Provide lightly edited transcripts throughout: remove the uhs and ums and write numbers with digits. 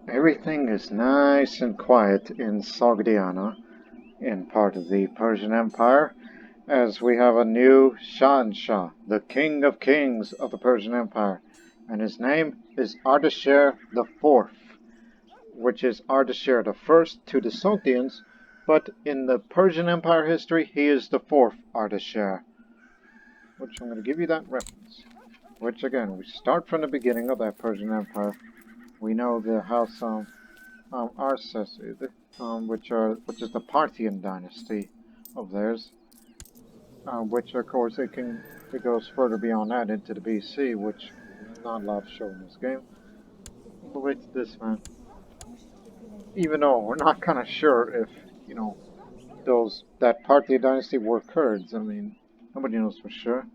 Everything is nice and quiet in Sogdiana, in part of the Persian Empire, as we have a new Shahanshah, the King of Kings of the Persian Empire, and his name is Ardeshir IV, which is Ardeshir I to the Sogdians, but in the Persian Empire history, he is the fourth Ardeshir, which I'm going to give you that reference. Which again, we start from the beginning of that Persian Empire. We know the house Arses, which is the Parthian dynasty of theirs, which of course it goes further beyond that into the BC, which not a lot of show in this game. But wait, this man. Even though we're not kind of sure if that Parthian dynasty were Kurds. I mean, nobody knows for sure.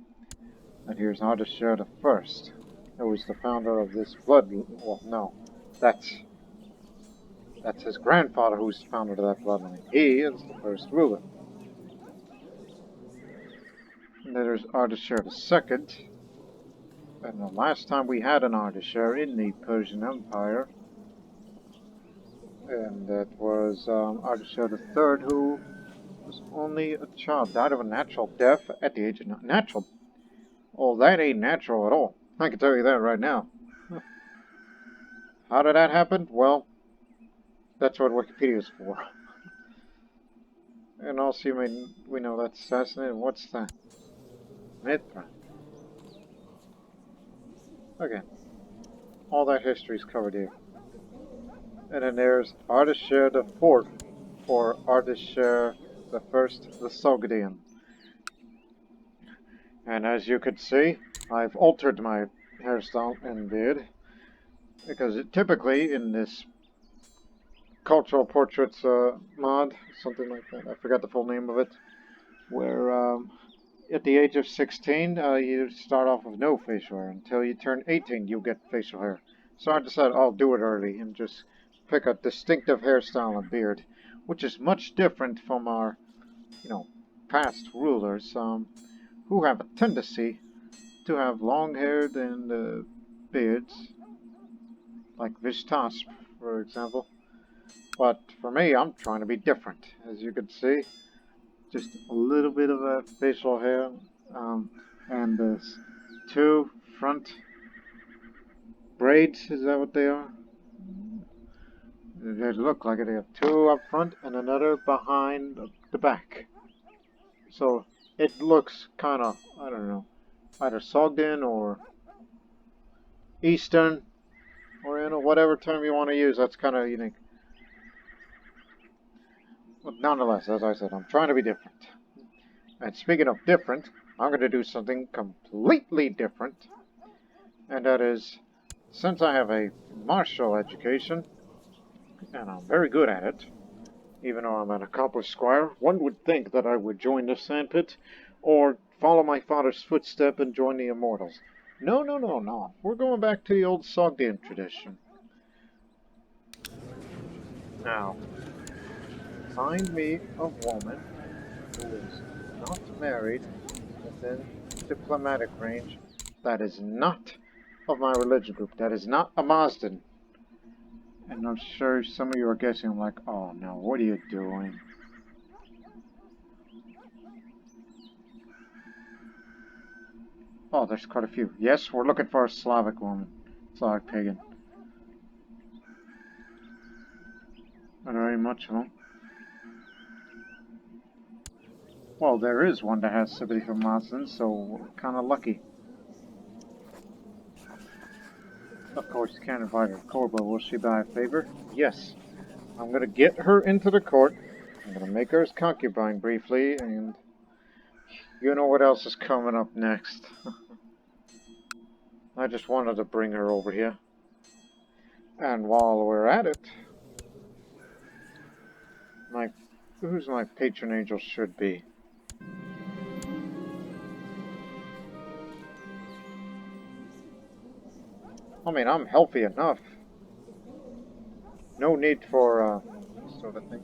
And here's Ardeshir I, who was the founder of this blood. Well, no, that's his grandfather who's the founder of that bloodline. He is the first ruler. And then there's Ardeshir II. And the last time we had an Ardeshir in the Persian Empire, and that was Ardeshir III, who was only a child, died of a natural death at the age of natural. Oh, that ain't natural at all. I can tell you that right now. How did that happen? Well, that's what Wikipedia's for. And also, we know that's assassinated. What's that? Mithra. Okay. All that history is covered here. And then there's Ardeshir IV, or Ardeshir I, the Sogdian. And as you can see, I've altered my hairstyle and beard, because typically in this cultural portraits mod, something like that, I forgot the full name of it, where at the age of 16 you start off with no facial hair. Until you turn 18 you get facial hair. So I decided I'll do it early and just pick a distinctive hairstyle and beard, which is much different from our past rulers, who have a tendency to have long-haired and beards, like Vishtas, for example. But for me, I'm trying to be different. As you can see, just a little bit of a facial hair, and there's two front braids. Is that what they are? They look like it. They have two up front and another behind the back. So it looks kind of, I don't know, either Sogdian or Eastern, or whatever term you want to use. That's kind of unique. But nonetheless, as I said, I'm trying to be different. And speaking of different, I'm going to do something completely different. And that is, since I have a martial education, and I'm very good at it, even though I'm an accomplished squire, one would think that I would join the sandpit, or follow my father's footstep and join the immortals. No, no, no, no. We're going back to the old Sogdian tradition. Now, find me a woman who is not married within diplomatic range, that is not of my religion group, that is not a Mazdan. And I'm sure some of you are guessing, I'm like, oh no, what are you doing? Oh, there's quite a few. Yes, we're looking for a Slavic woman. Slavic pagan. Not very much of them. Well, there is one that has sympathy for Mazdan, so we're kind of lucky. Of course, you can't invite her to court, but will she buy a favor? Yes. I'm going to get her into the court. I'm going to make her his concubine briefly, and you know what else is coming up next. I just wanted to bring her over here. And while we're at it, who's my patron angel should be? I mean, I'm healthy enough. No need for, sort of thing.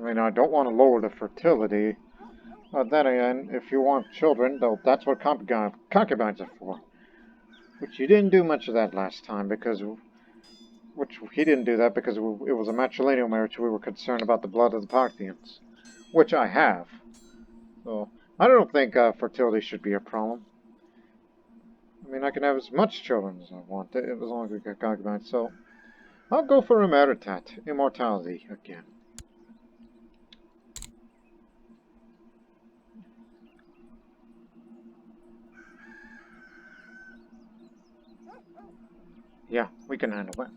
mean, I don't want to lower the fertility. But then again, if you want children, though, that's what concubines are for. Which you didn't do much of that last time, because... Which he didn't do that because it was a matrilineal marriage. We were concerned about the blood of the Parthians. Which I have. So, I don't think fertility should be a problem. I mean, I can have as much children as I want, as long as we get concubines. So, I'll go for immortality again. Yeah, we can handle that.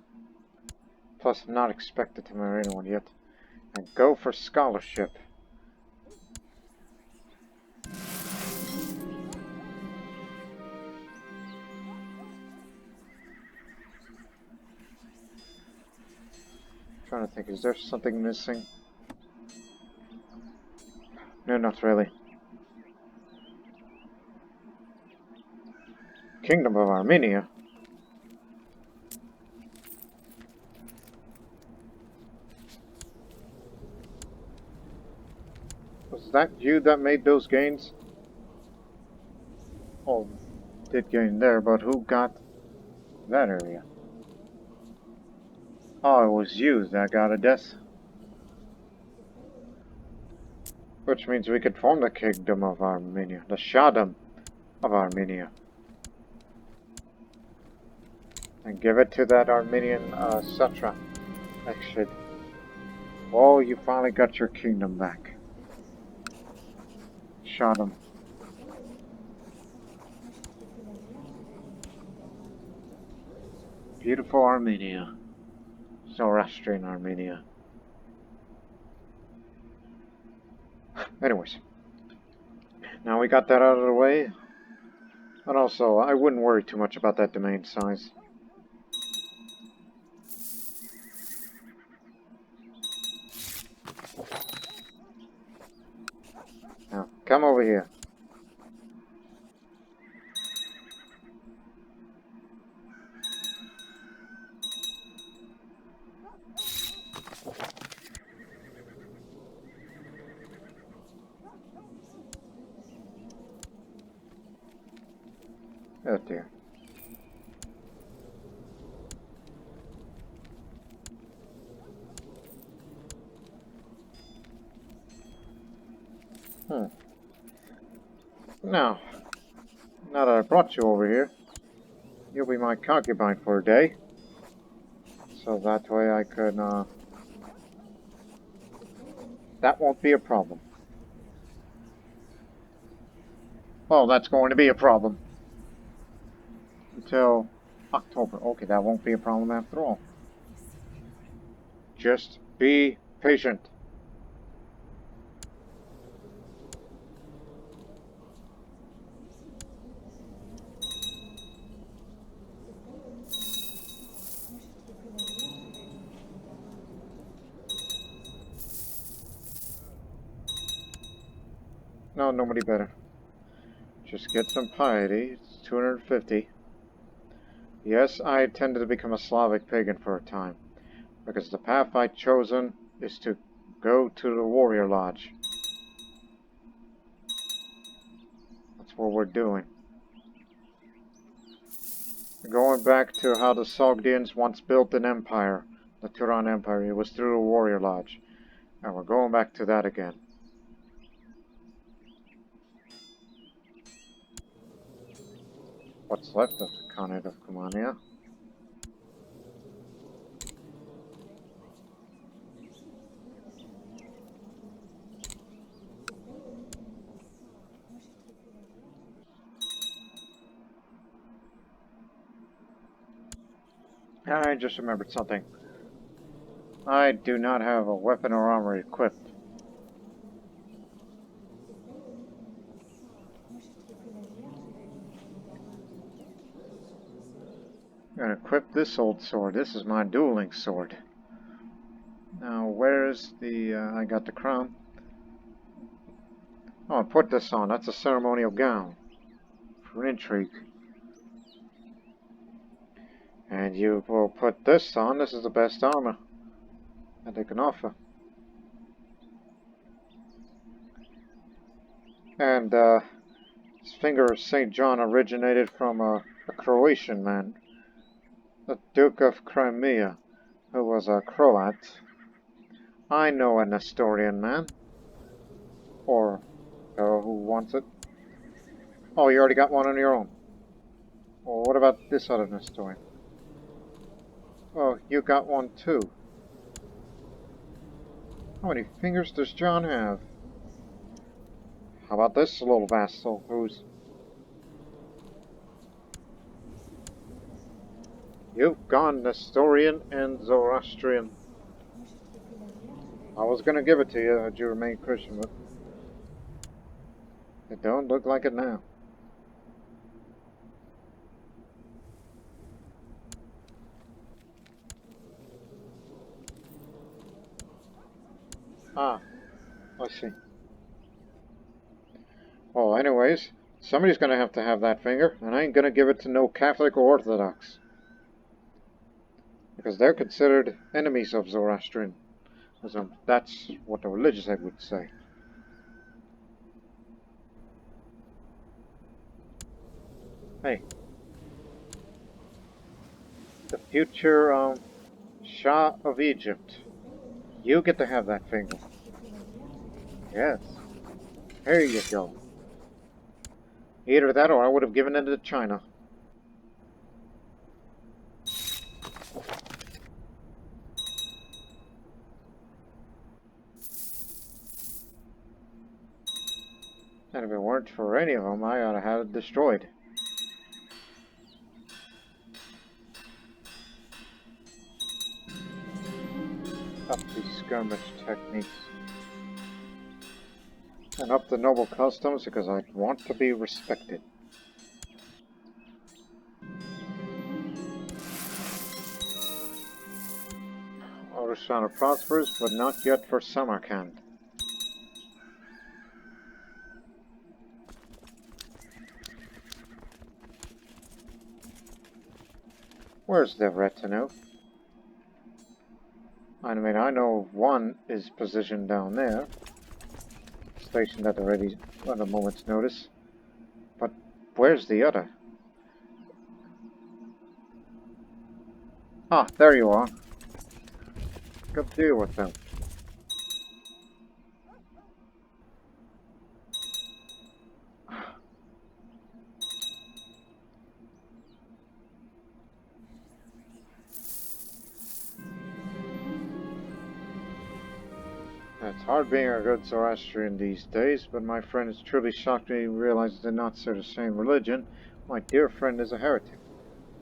Plus, I'm not expected to marry anyone yet. And go for scholarship. Trying to think, is there something missing? No, not really. Kingdom of Armenia? Was that you that made those gains? Oh, did gain there, but who got that area? Oh, it was you that got a death. Which means we could form the Kingdom of Armenia. The Shahdom of Armenia. And give it to that Armenian Satrap. Actually. Oh, you finally got your kingdom back. Shahdom. Beautiful Armenia. Zoroastrian Armenia. Anyways. Now we got that out of the way. And also, I wouldn't worry too much about that domain size. Now, come over here. Oh dear. Now that I brought you over here, you'll be my concubine for a day. So that way I could, that won't be a problem. Well, that's going to be a problem. Until October. Okay, that won't be a problem after all. Just be patient. No, nobody better. Just get some piety. It's 250. Yes, I intended to become a Slavic pagan for a time, because the path I'd chosen is to go to the Warrior Lodge. That's what we're doing. Going back to how the Sogdians once built an empire, the Perun Empire, it was through the Warrior Lodge. And we're going back to that again. What's left of the Khanate of Kumania? I just remembered something. I do not have a weapon or armor equipped. I'm gonna equip this old sword. This is my dueling sword. Now, where's the... I got the crown. Oh, put this on. That's a ceremonial gown. For intrigue. And you will put this on. This is the best armor that they can offer. And this finger of St. John originated from a Croatian man, the Duke of Crimea, who was a Croat. I know a Nestorian man. Or girl who wants it. Oh, you already got one on your own. Well, what about this other Nestorian? Oh, you got one too. How many fingers does John have? How about this little vassal who's... You've gone Nestorian and Zoroastrian. I was gonna give it to you had you remained Christian, but it don't look like it now. Ah, I see. Well, anyways, somebody's gonna have to have that finger, and I ain't gonna give it to no Catholic or Orthodox. Because they're considered enemies of Zoroastrianism. That's what the religious head would say. Hey. The future Shah of Egypt. You get to have that finger. Yes. Here you go. Either that or I would have given it to China. And if it weren't for any of them, I ought to have it destroyed. Up these skirmish techniques. And up the noble customs because I want to be respected. Ardeshir prospers, but not yet for Samarkand. Where's the retinue? I mean, I know one is positioned down there, stationed at a moment's notice. But where's the other? Ah, there you are. Go deal with them. It's hard being a good Zoroastrian these days, but my friend is truly shocked when he realizes they're not the same religion. My dear friend is a heretic.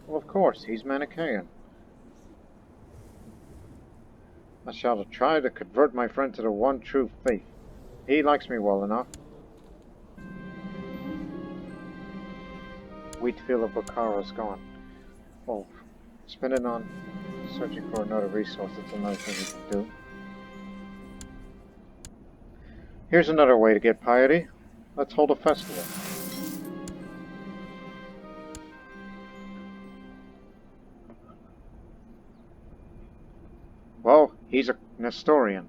Well, of course, he's Manichaean. I shall try to convert my friend to the one true faith. He likes me well enough. Wheatfield of Bukhara is gone. Oh, spending on searching for another resource, that's another thing we can do. Here's another way to get piety. Let's hold a festival. Well, he's a Nestorian.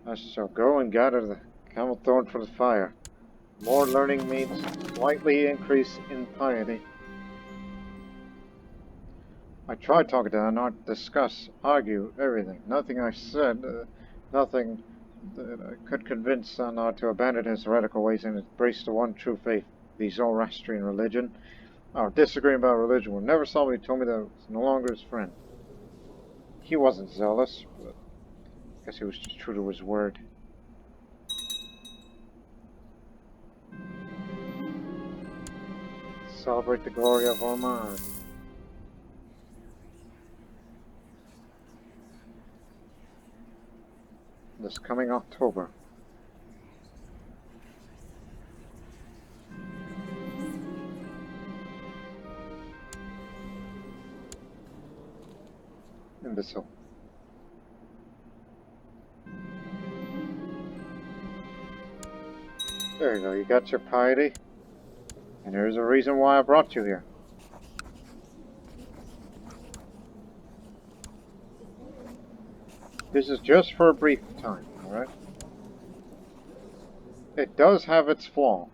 I shall go and gather the camel thorn for the fire. More learning means slightly increase in piety. I tried talking to Anar, discuss, argue, everything. Nothing I said, nothing that I could convince Anar to abandon his heretical ways and embrace the one true faith, the Zoroastrian religion. Our disagreeing about religion would never solve it. He told me that I was no longer his friend. He wasn't zealous, but I guess he was just true to his word. Celebrate the glory of Ormuz. This coming October. Imbecile. There you go, you got your piety. And there's a reason why I brought you here. This is just for a brief time, alright? It does have its flaw.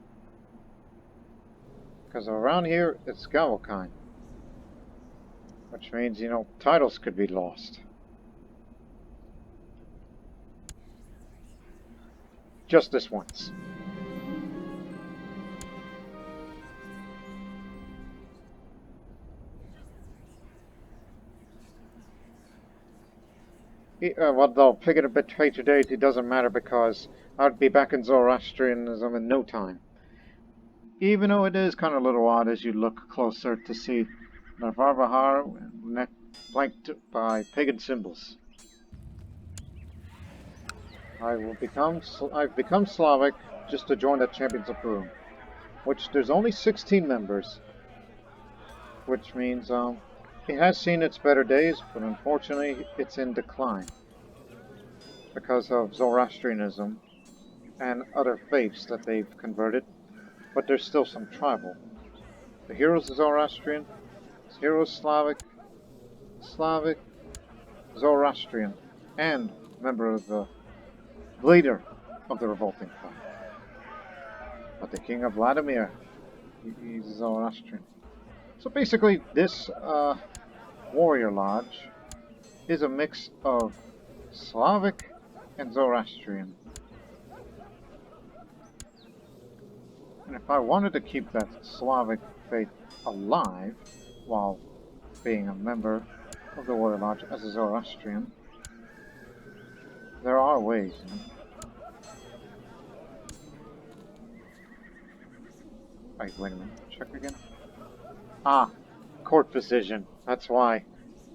Because around here, it's Galvokine. Which means, you know, titles could be lost. Just this once. Well, though, picking a betrayed date, it doesn't matter because I'd be back in Zoroastrianism in no time. Even though it is kind of a little odd as you look closer to see the Varvahar flanked by pagan symbols. I've become Slavic just to join the Champions of Perun, which there's only 16 members, which means it has seen its better days, but unfortunately it's in decline because of Zoroastrianism and other faiths that they've converted, but there's still some tribal. The heroes are Zoroastrian, heroes Slavic, Zoroastrian, and member of the leader of the revolting fight. But the king of Vladimir, he's Zoroastrian. So basically, this warrior lodge is a mix of Slavic and Zoroastrian. And if I wanted to keep that Slavic faith alive while being a member of the warrior lodge as a Zoroastrian, there are ways. You know? Wait a minute. Check again. Ah, court physician. That's why I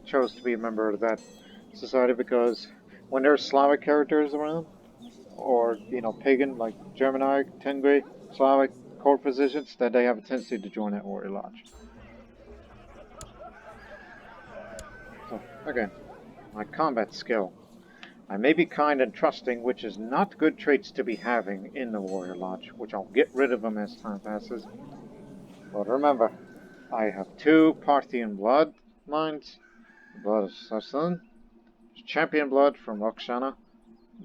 chose to be a member of that society, because when there's Slavic characters around, or, you know, pagan, like Germanic, Tengri, Slavic court physicians, that they have a tendency to join that warrior lodge. So, again, my combat skill. I may be kind and trusting, which is not good traits to be having in the warrior lodge, which I'll get rid of them as time passes. But remember, I have 2 Parthian Bloodlines, the blood of Saoshyant, champion blood from Saoshyant,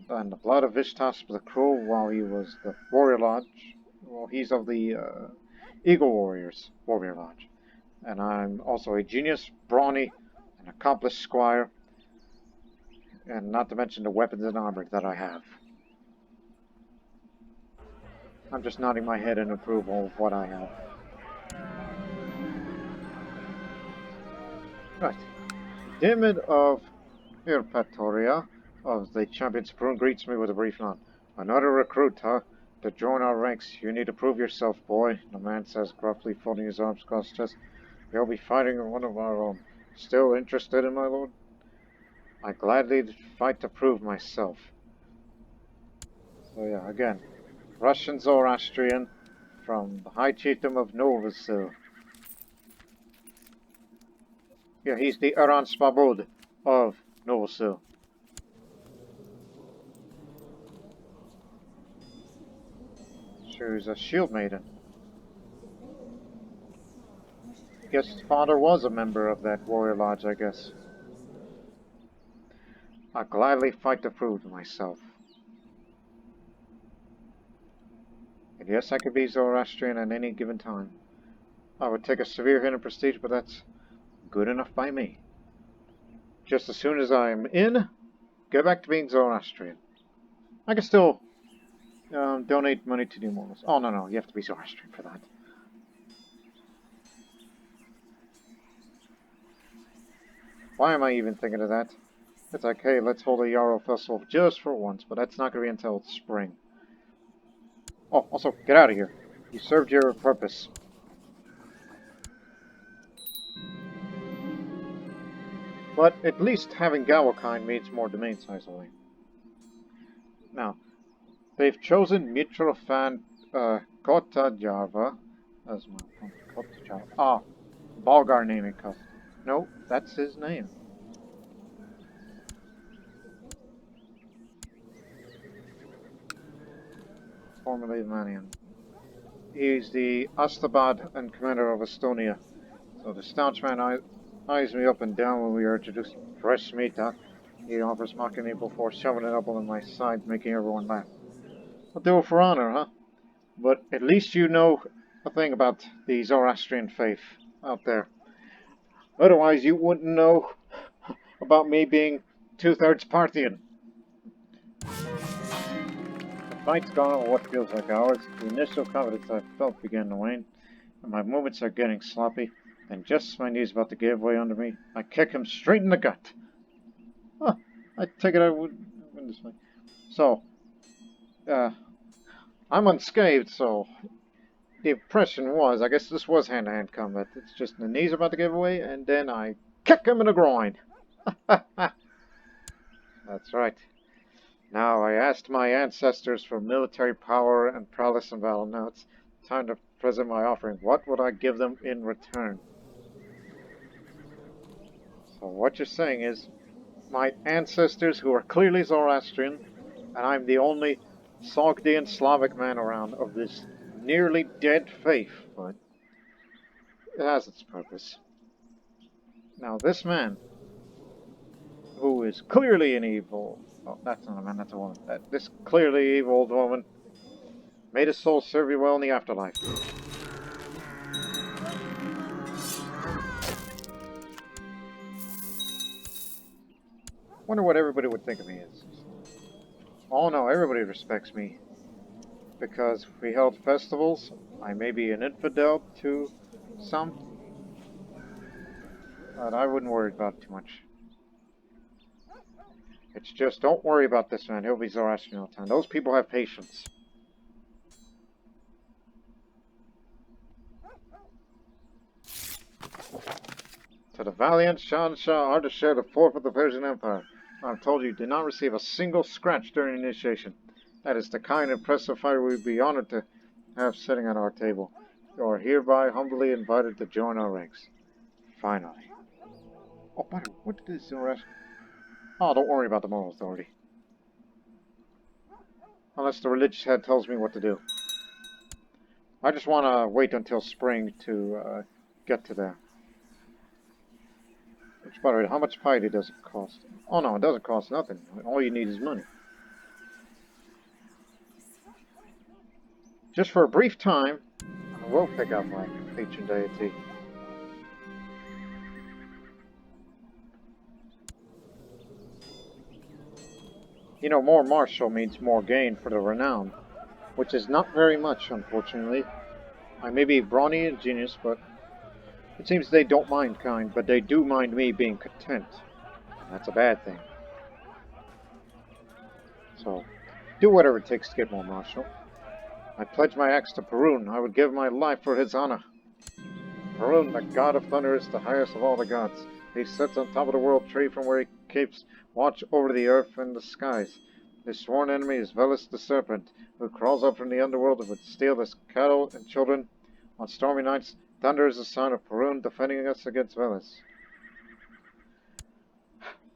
and the blood of Ishtas the Cruel while he was the warrior lodge. Well, he's of the Eagle Warriors warrior lodge. And I'm also a genius, brawny, and accomplished squire. And not to mention the weapons and armor that I have. I'm just nodding my head in approval of what I have. Right. Daemon of Irpatoria of the Champions of Perun greets me with a brief nod. Another recruit, huh? To join our ranks, you need to prove yourself, boy, the man says gruffly, folding his arms across his chest. You'll be fighting one of our own. Still interested in my lord? I gladly fight to prove myself. So yeah, again, Russian Zoroastrian from the High Chiefdom of Novosil. Yeah, he's the Aran Spabod of Novosil. Sure, he's a shield maiden. Guess his father was a member of that warrior lodge, I guess. I gladly fight to prove myself. And yes, I could be Zoroastrian at any given time. I would take a severe hit in prestige, but that's good enough by me. Just as soon as I'm in, go back to being Zoroastrian. I can still donate money to New Mortals. Oh, no, you have to be Zoroastrian for that. Why am I even thinking of that? It's like, hey, let's hold a Yarrow Festival just for once, but that's not going to be until spring. Oh, also, get out of here. You served your purpose. But at least having Galvokine means more domain size away. Now, they've chosen Mitrofan Kotajarva as my Kotajarva. Ah, Bulgar naming custom. No, that's his name. Formerly Manian. He's the Astabad and commander of Estonia. So the staunch man eyes me up and down when we are introduced. Fresh meat, huh? He offers mocking me before shoving it up on my side, making everyone laugh. I'll do it for honor, huh? But at least you know a thing about the Zoroastrian faith out there. Otherwise, you wouldn't know about me being 2/3 Parthian. The fight's gone on what feels like hours. The initial confidence I felt began to wane, and my movements are getting sloppy. Then just as my knee's about to give way under me, I kick him straight in the gut. Huh, I take it I would win this fight. So, I'm unscathed, so the impression was, I guess this was hand-to-hand combat. It's just the knees about to give way, and then I kick him in the groin. That's right. Now, I asked my ancestors for military power and prowess in battle. Now it's time to present my offering. What would I give them in return? So what you're saying is, my ancestors who are clearly Zoroastrian, and I'm the only Sogdian Slavic man around of this nearly dead faith, but it has its purpose. Now this man, who is clearly an evil... Oh, that's not a man, that's a woman. This clearly evil old woman, may his soul serve you well in the afterlife. Wonder what everybody would think of me is. Oh no, everybody respects me. Because we held festivals, I may be an infidel to some, but I wouldn't worry about it too much. It's just, don't worry about this man, he'll be Zoroastrian all the time. Those people have patience. To the valiant Shahanshah Ardeshir IV of the Persian Empire, I've told you, did not receive a single scratch during initiation. That is the kind impressive fighter we would be honored to have sitting at our table. You are hereby humbly invited to join our ranks. Finally. Oh, by the way, what did this Zoroastrian... Oh, don't worry about the moral authority. Unless the religious head tells me what to do. I just want to wait until spring to get to there. Which, by the way, how much piety does it cost? Oh no, it doesn't cost nothing. All you need is money. Just for a brief time, I will pick out my patron deity. You know, more martial means more gain for the renown, which is not very much, unfortunately. I may be brawny and genius, but it seems they don't mind kind, but they do mind me being content. That's a bad thing. So, do whatever it takes to get more martial. I pledge my axe to Perun. I would give my life for his honor. Perun, the god of thunder, is the highest of all the gods. He sits on top of the world tree from where he keeps watch over the earth and the skies. His sworn enemy is Veles the serpent, who crawls up from the underworld and would steal his cattle and children. On stormy nights, thunder is a sign of Perun defending us against Veles.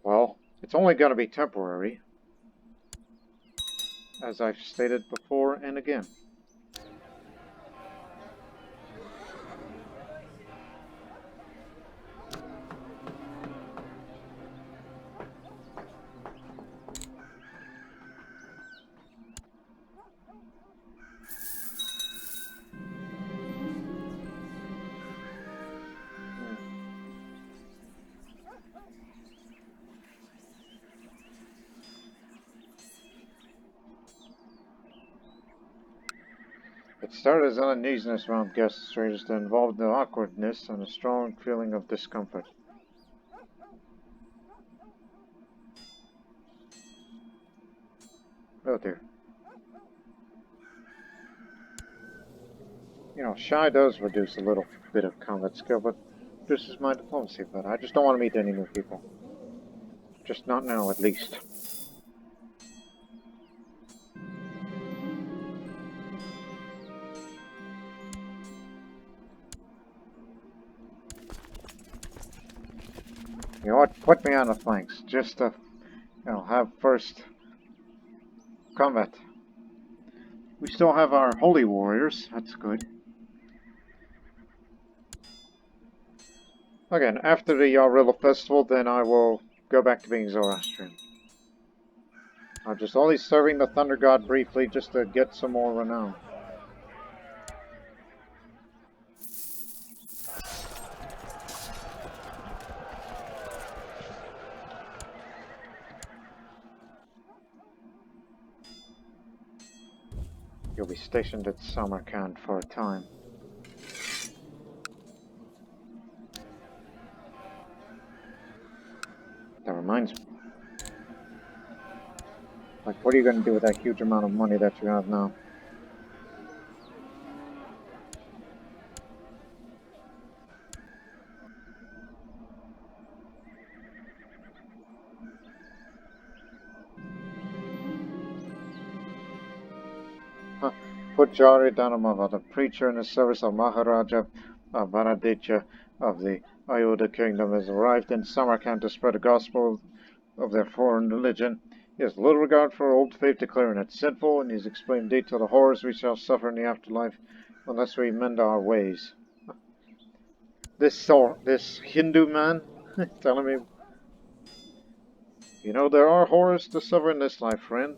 Well, it's only going to be temporary, as I've stated before and again. It started as uneasiness around guests, strangers that involved the awkwardness and a strong feeling of discomfort. Oh dear. You know, shy does reduce a little bit of combat skill, but reduces my diplomacy, but I just don't want to meet any new people. Just not now, at least. You know what? Put me on the flanks, just to, have first combat. We still have our holy warriors, that's good. Again, after the Yarilla festival, then I will go back to being Zoroastrian. I'm just only serving the Thunder God briefly just to get some more renown. You'll be stationed at Samarkand for a time. That reminds me. Like, what are you going to do with that huge amount of money that you have now? Put Jari Dhanamava, the preacher in the service of Maharaja Varaditya of the Ayodhya kingdom, has arrived in Samarkand to spread the gospel of their foreign religion. He has little regard for old faith, declaring it sinful, and he's explained in detail the horrors we shall suffer in the afterlife unless we mend our ways. This Hindu man telling me, you know, there are horrors to suffer in this life, friend.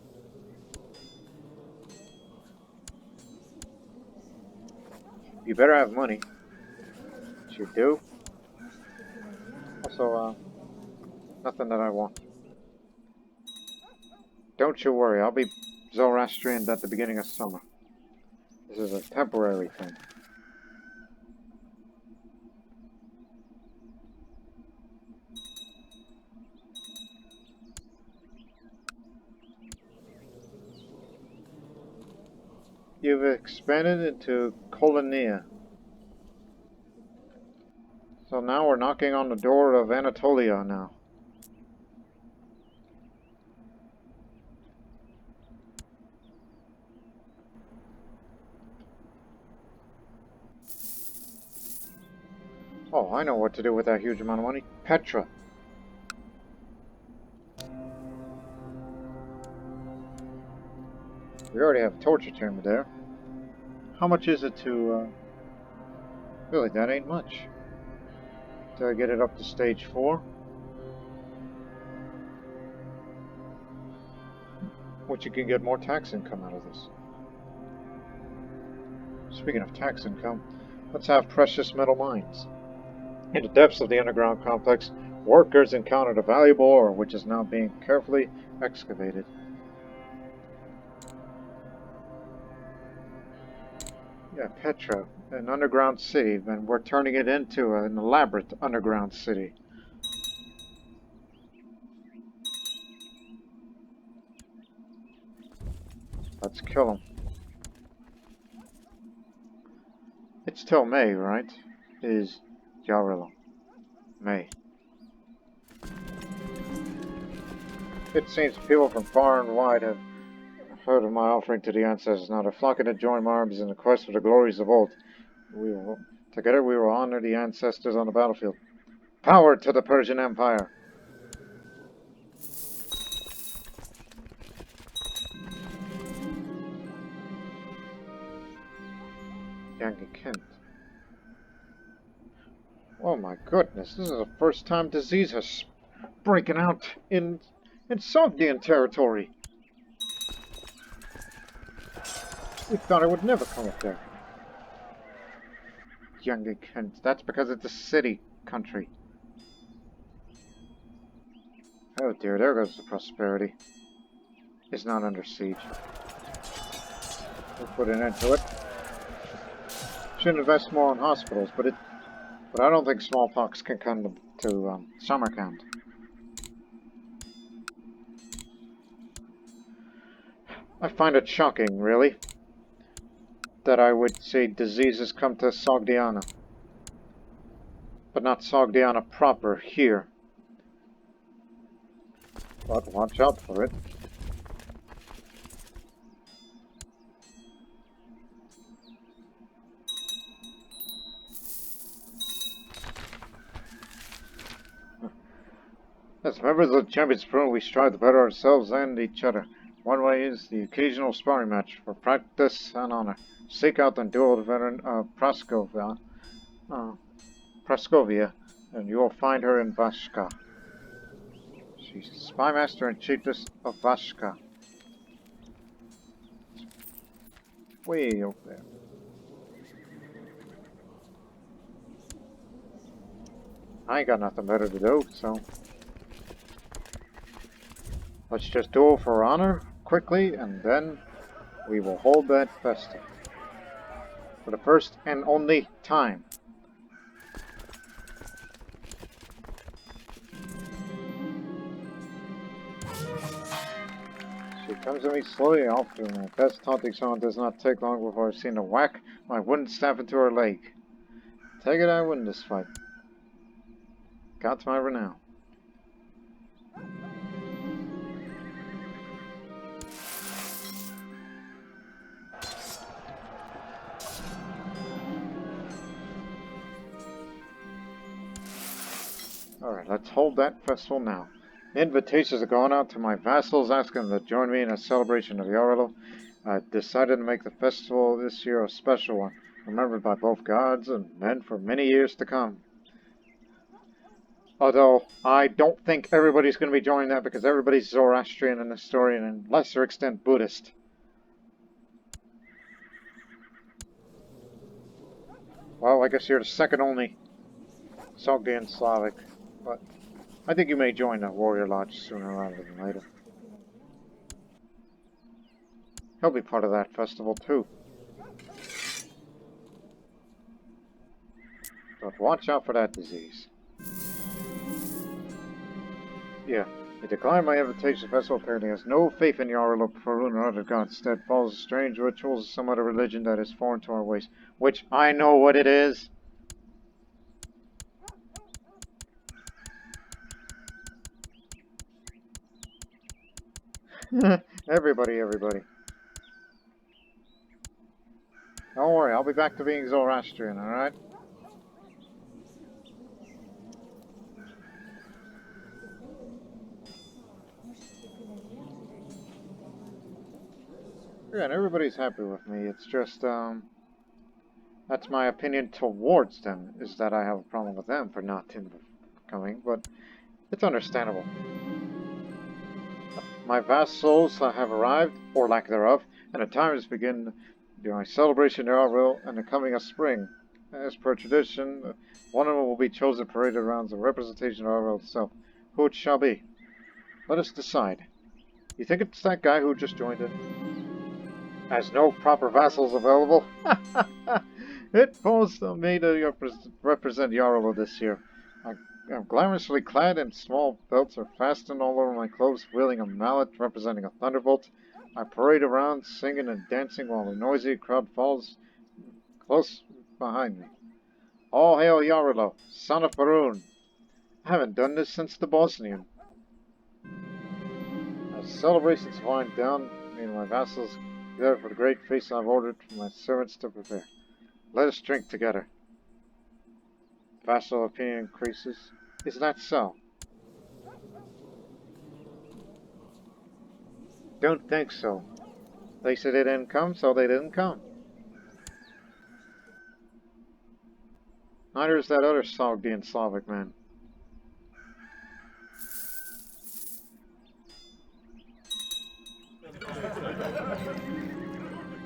You better have money. Which you do. Also, nothing that I want. Don't you worry, I'll be Zoroastrian at the beginning of summer. This is a temporary thing. You've expanded into Colonia. So now we're knocking on the door of Anatolia now. Oh, I know what to do with that huge amount of money. Petra. We already have a torture chamber there. How much is it to, Really, that ain't much. Till I get it up to stage 4. Which you can get more tax income out of this. Speaking of tax income, let's have precious metal mines. In the depths of the underground complex, workers encountered a valuable ore which is now being carefully excavated. Yeah, Petra, an underground city, and we're turning it into an elaborate underground city. Let's kill him. It's till May, right? Is Yarilla. May. It seems people from far and wide have heard of my offering to the ancestors. Now they're flocking to join my armies in the quest for the glories of old. Together we will honor the ancestors on the battlefield. Power to the Persian Empire! Young Kent. Oh my goodness, this is the first time disease has breaking out in Sogdian territory. We thought it would never come up there. Young Kent. That's because it's a city country. Oh dear, there goes the prosperity. It's not under siege. We'll put an end to it. Should invest more in hospitals, but I don't think smallpox can come to Samarkand. I find it shocking, really, that I would say diseases come to Sogdiana, but not Sogdiana proper here. But watch out for it. As members of the Champions of Perun, we strive to better ourselves and each other. One way is the occasional sparring match for practice and honor. Seek out and duel the veteran Praskovia, and you will find her in Vashka. She's the spy master and chiefess of Vashka. way over there. I ain't got nothing better to do, so let's just do it for honor quickly, and then we will hold that festival for the first and only time. She comes to me slowly often. My best taunting song does not take long before I've seen her whack my wooden staff into her leg. Take it I win this fight. Got my renown. Alright, let's hold that festival now. Invitations are going out to my vassals asking them to join me in a celebration of Yarlo. I decided to make the festival this year a special one, remembered by both gods and men for many years to come. Although, I don't think everybody's going to be joining that because everybody's Zoroastrian and Nestorian and lesser extent Buddhist. Well, I guess you're the second only Sogdian Slavic, but I think you may join the Warrior Lodge sooner rather than later. He'll be part of that festival too. But watch out for that disease. Yeah, he declined my invitation. The festival apparently has no faith in Yarlo, Perun, or other gods. Instead follows strange rituals of some other religion that is foreign to our ways. Which I know what it is. Everybody. Don't worry, I'll be back to being Zoroastrian, alright? Yeah, and everybody's happy with me. It's just, that's my opinion towards them, is that I have a problem with them for not coming, but it's understandable. My vassals have arrived, or lack thereof, and the time is begin my celebration thereof and the coming of spring. As per tradition, one of them will be chosen, paraded around as a representation of our world itself. Who it shall be? Let us decide. You think it's that guy who just joined in? Has no proper vassals available? It falls to me to represent Yarlo this year. I'm glamorously clad in small belts are fastened all over my clothes, wielding a mallet representing a thunderbolt. I parade around, singing and dancing while a noisy crowd follows close behind me. All hail Yarlo, son of Perun. I haven't done this since the Bosnian. As celebrations wind down, me and my vassals gather for the great feast I've ordered for my servants to prepare. Let us drink together. Vassal opinion increases. Is that so? Don't think so. They said they didn't come, so they didn't come. Neither is that other Sogdian Slavic man.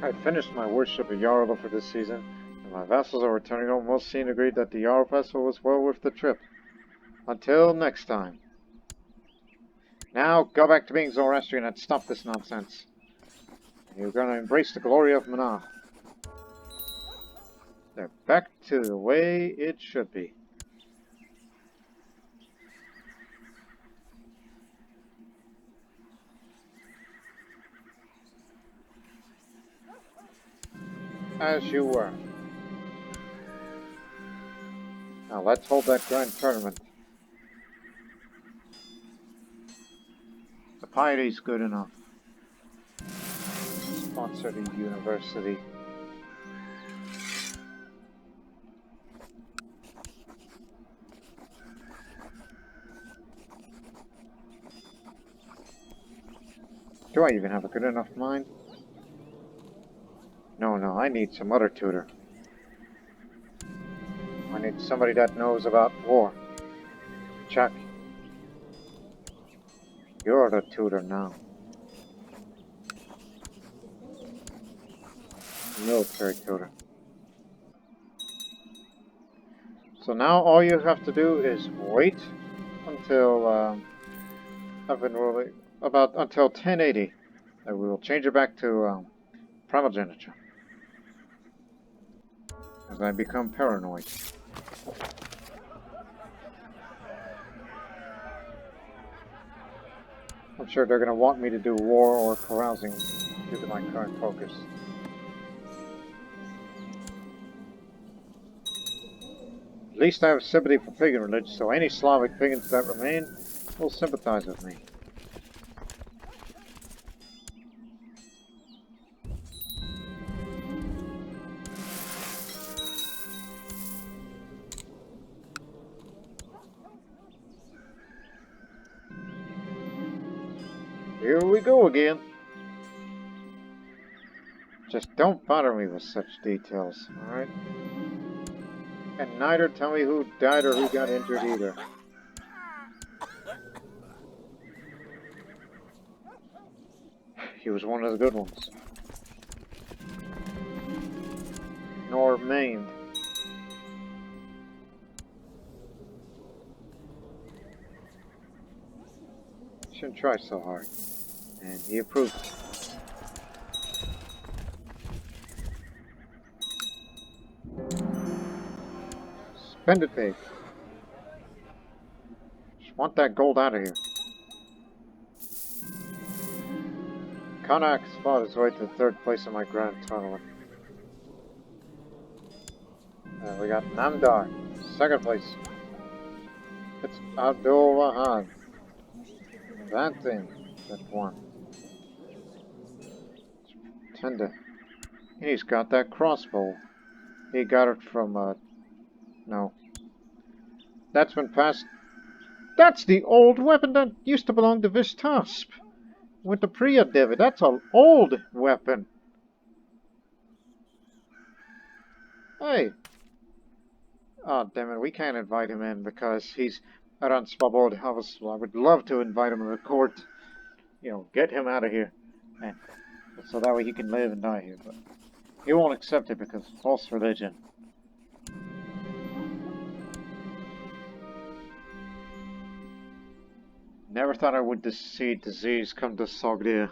I had finished my worship of Yarlo for this season, and my vassals are returning home. Most seen agreed that the Yarlo festival was well worth the trip. Until next time. Now, go back to being Zoroastrian and stop this nonsense. You're going to embrace the glory of Mana. They're back to the way it should be. As you were. Now let's hold that grand tournament. The piety's good enough. Sponsor the university. Do I even have a good enough mind? No, I need some other tutor. I need somebody that knows about war. Chuck, you're the tutor now. military tutor. So now all you have to do is wait until until 1080, and we will change it back to primogeniture, as I become paranoid. I'm sure they're going to want me to do war or carousing due to my current focus. At least I have sympathy for pagan religion, so any Slavic pagans that remain will sympathize with me. Here we go again. Just don't bother me with such details, alright? And neither tell me who died or who got injured either. He was one of the good ones. Nor maimed. Shouldn't try so hard. And he approved. Spend it, babe. Just want that gold out of here. Konak's fought his way to third place in my grand tournament. We got Namdar, second place. It's Abdul Wahab. That thing that won. Tenda. He's got that crossbow. He got it from, no. That's been passed. That's the old weapon that used to belong to Vishtasp. With the Priya Devi. That's an old weapon. Hey. Oh, damn it. We can't invite him in because he's Aran Spabod. I would love to invite him to the court. You know, get him out of here. And so that way he can live and die here. But he won't accept it because of false religion. Never thought I would see disease come to Sogdia.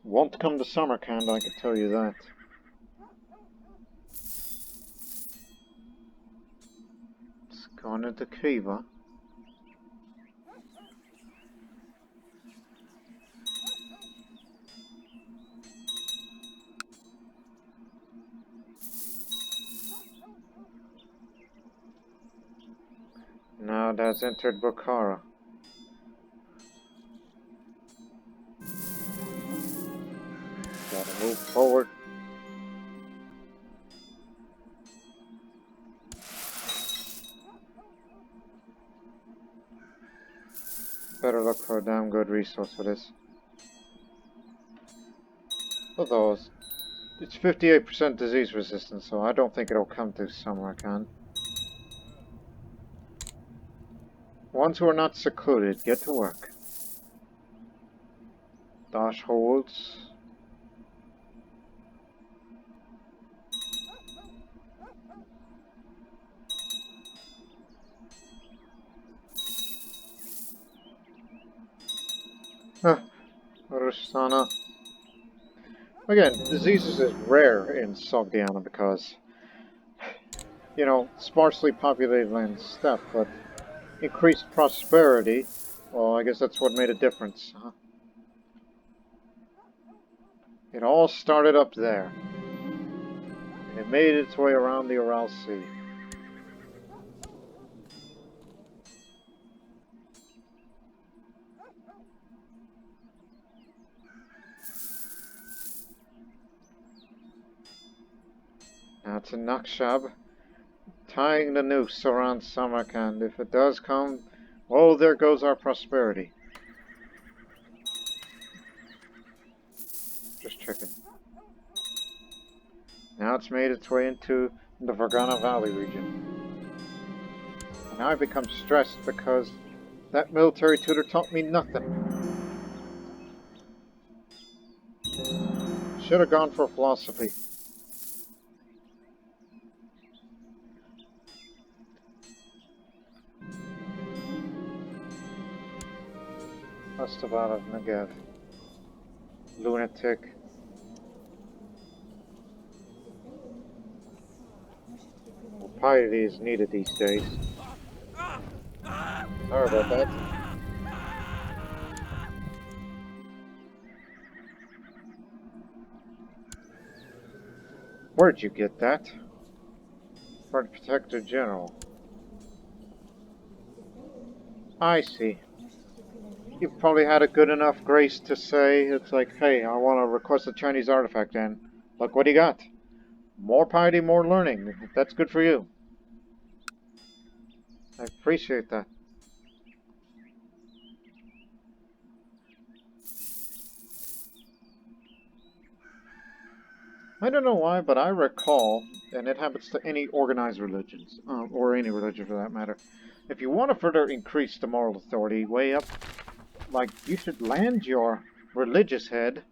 Won't come to Samarkand, I can tell you that. It's gone into Khiva. Now that's entered Bukhara. Gotta move forward. Better look for a damn good resource for this. Although it's 58% disease resistance, so I don't think it'll come to Samarkand. Ones who are not secluded, get to work. Dash holds. Rusana. Again, diseases is rare in Sogdiana because, you know, sparsely populated land stuff, but increased prosperity, well, I guess that's what made a difference, huh? It all started up there, and it made its way around the Ural Sea. Now to Nakshab, tying the noose around Samarkand. If it does come, oh, there goes our prosperity. Just checking. Now it's made its way into the Vargana Valley region. And now I become stressed because that military tutor taught me nothing. should have gone for philosophy. Festival of Negev. Lunatic. Well, piety is needed these days. Sorry about that. Where'd you get that? For the Protector General. I see. You've probably had a good enough grace to say, it's like, hey, I want to request a Chinese artifact, and look what you got. More piety, more learning. That's good for you. I appreciate that. I don't know why, but I recall, and it happens to any organized religions, or any religion for that matter, if you want to further increase the moral authority way up, like, you should land your religious head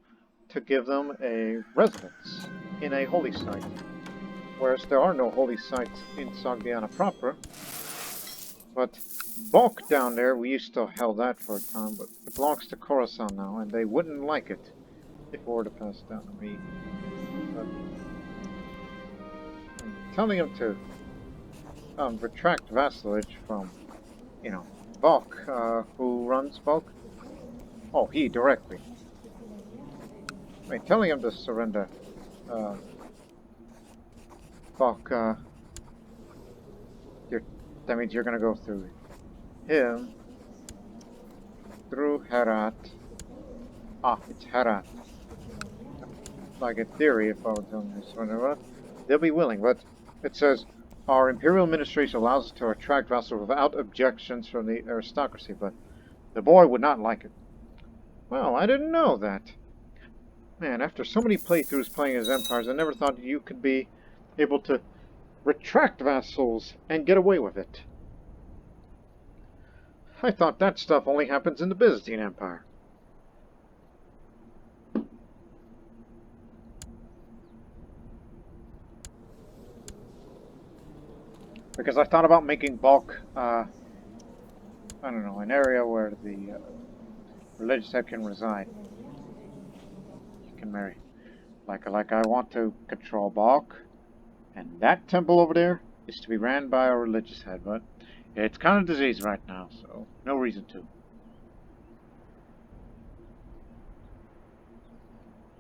to give them a residence in a holy site. Whereas there are no holy sites in Sogdiana proper. But Balk down there, we used to held that for a time, but it belongs to Khorasan now, and they wouldn't like it if it were to pass down to me. But I'm telling him to retract vassalage from, you know, Balk, who runs Balk. Oh, he directly. I mean, telling him to surrender, Balk, that means you're gonna go through him, through Herat. Ah, it's Herat. Like in theory, if I were telling them to surrender, they'll be willing, but it says, our imperial administration allows us to attract vassals without objections from the aristocracy, but the boy would not like it. Well, I didn't know that. Man, after so many playthroughs playing as empires, I never thought you could be able to retract vassals and get away with it. I thought that stuff only happens in the Byzantine Empire. Because I thought about making Balk, I don't know, an area where the religious head can reside. You can marry. Like I want to control Balk, and that temple over there is to be ran by a religious head, but it's kind of diseased right now, so no reason to.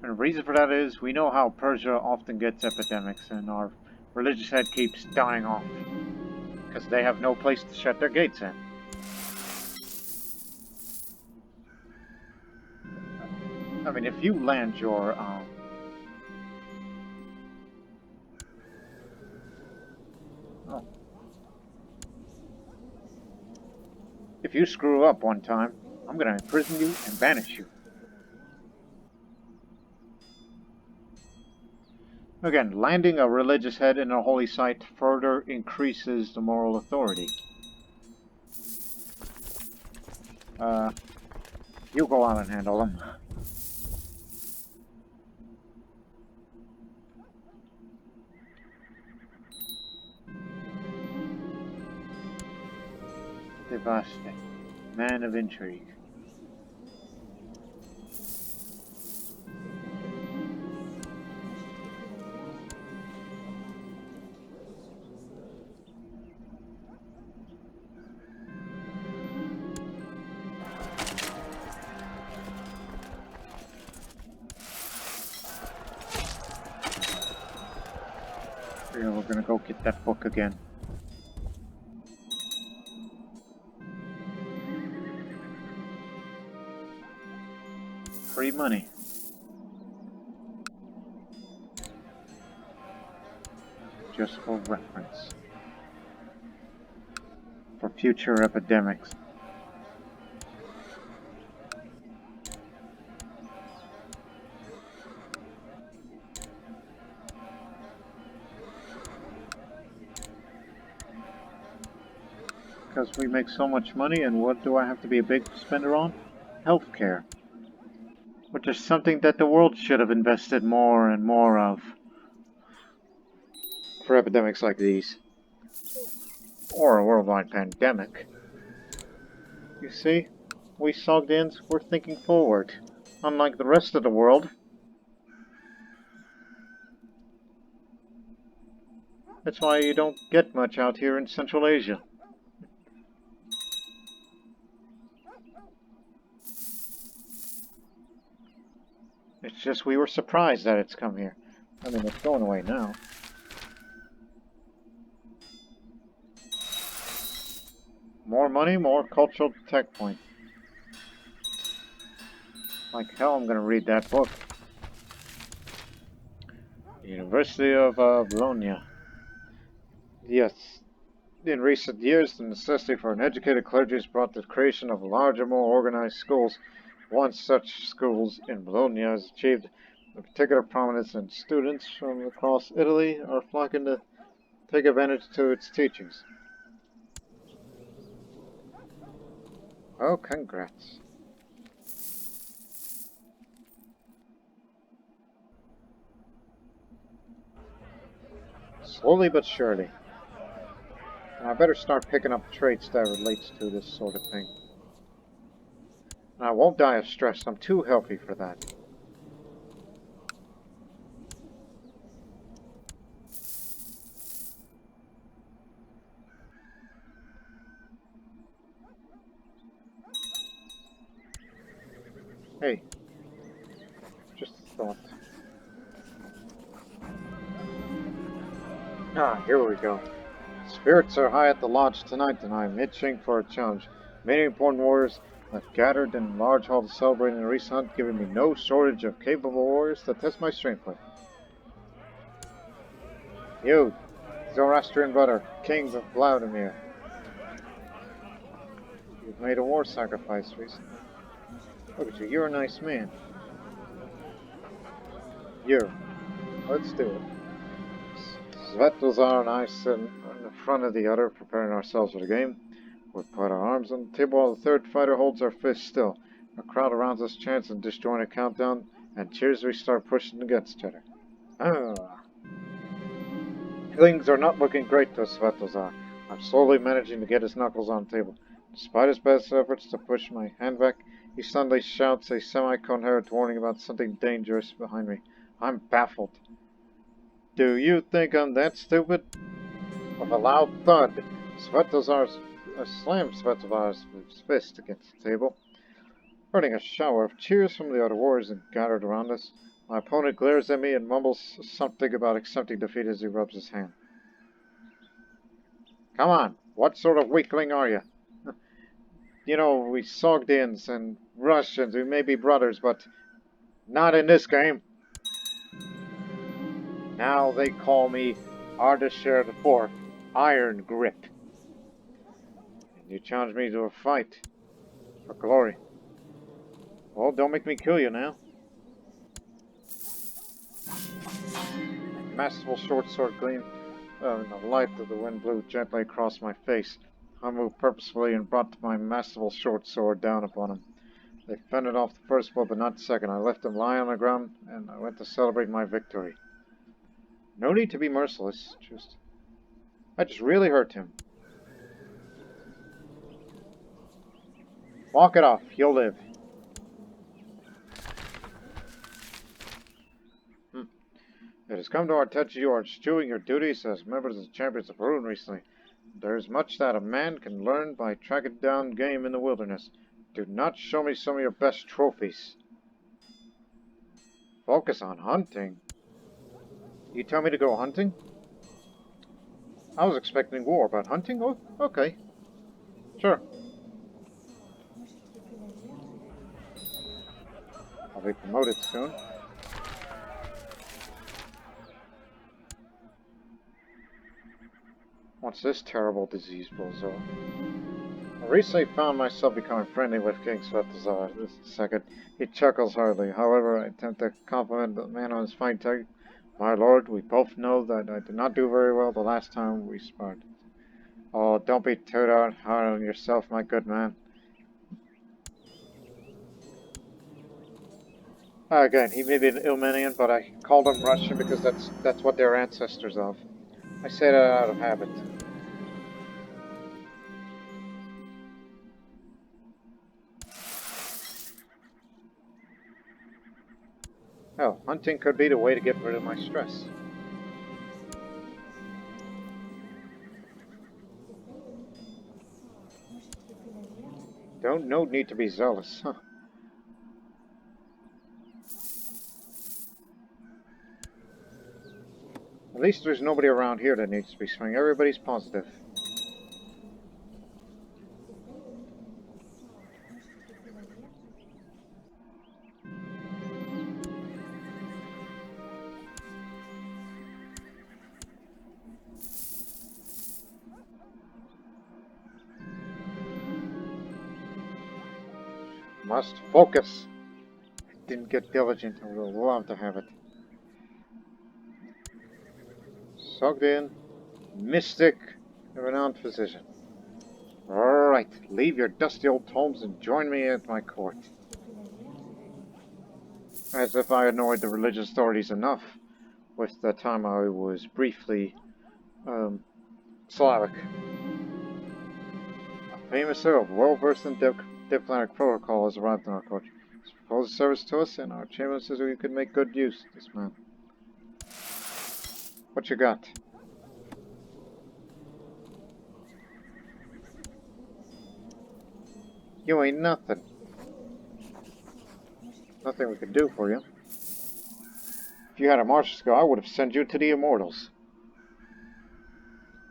And the reason for that is, we know how Persia often gets epidemics, and our religious head keeps dying off. Because they have no place to shut their gates in. I mean, if you land your, if you screw up one time, I'm gonna imprison you and banish you. Again, landing a religious head in a holy site further increases the moral authority. You go on and handle them. Devaste, man of intrigue. Yeah, we're gonna go get that book again. Free money. Just for reference. For future epidemics. Because we make so much money, and what do I have to be a big spender on? Healthcare. which is something that the world should have invested more and more of for epidemics like these. Or a worldwide pandemic. You see, we Sogdians, we're thinking forward, unlike the rest of the world. That's why you don't get much out here in Central Asia. It's just we were surprised that it's come here. I mean, it's going away now. More money, more cultural tech point. Like hell, I'm gonna read that book. University of Bologna. Yes. In recent years, the necessity for an educated clergy has brought the creation of larger, more organized schools. One such schools in Bologna has achieved a particular prominence, and students from across Italy are flocking to take advantage to its teachings. Oh, congrats. Slowly but surely. And I better start picking up traits that relates to this sort of thing. And I won't die of stress. I'm too healthy for that. Hey. Just a thought. Ah, here we go. Spirits are high at the lodge tonight, and I'm itching for a challenge. Many important warriors have gathered in large hall to celebrate in a recent hunt, giving me no shortage of capable warriors to test my strength with. You, Zoroastrian brother, King of Vladimir. You've made a war sacrifice recently. Look at you, you're a nice man. You, let's do it. Svetlazar and I sit in the front of the other, preparing ourselves for the game. We put our arms on the table while the third fighter holds our fists still. A crowd around us chants a disjointed countdown, and cheers we start pushing against each other. Ah. Things are not looking great to Svetlazar. I'm slowly managing to get his knuckles on the table. Despite his best efforts to push my hand back, he suddenly shouts a semi-coherent warning about something dangerous behind me. I'm baffled. Do you think I'm that stupid? With a loud thud, Svetlazar slammed Svetlazar's fist against the table, hurling a shower of cheers from the other warriors gathered around us. My opponent glares at me and mumbles something about accepting defeat as he rubs his hand. Come on, what sort of weakling are you? You know, we Sogdians and Russians, we may be brothers, but not in this game. Now they call me Ardeshir IV, Iron Grip. And you challenge me to a fight for glory. Well, don't make me kill you now. Masterful short sword gleamed in the light of the wind blew gently across my face. I moved purposefully and brought my masterful short sword down upon him. They fended off the first blow, but not the second. I left him lie on the ground, and I went to celebrate my victory. No need to be merciless. I just really hurt him. Walk it off. You'll live. It has come to our attention you are eschewing your duties as members of the Champions of Perun recently. There is much that a man can learn by tracking down game in the wilderness. Do not show me some of your best trophies. Focus on hunting. You tell me to go hunting? I was expecting war, but hunting? Oh, okay. Sure. I'll be promoted soon. Once this terrible disease blows over. I recently found myself becoming friendly with King Svetlazar II. He chuckles hardly. However, I attempt to compliment the man on his fine tech. My lord, we both know that I did not do very well the last time we sparred. Oh, don't be too hard on yourself, my good man. Again, he may be an Ilmenian, but I called him Russian because that's what they're ancestors of. I say that out of habit. Hell, hunting could be the way to get rid of my stress. No need to be zealous, huh? At least there's nobody around here that needs to be swinging. Everybody's positive. Must focus. Didn't get diligent. I would love to have it. Sogdian, mystic, a renowned physician. Alright, leave your dusty old tomes and join me at my court. As if I annoyed the religious authorities enough with the time I was briefly, Slavic. A famous herald, well-versed in diplomatic protocol, has arrived in our court. He's proposed a service to us, and our chamberlain says we could make good use of this man. What you got? You ain't nothing. Nothing we could do for you. If you had a martial skill, I would have sent you to the immortals.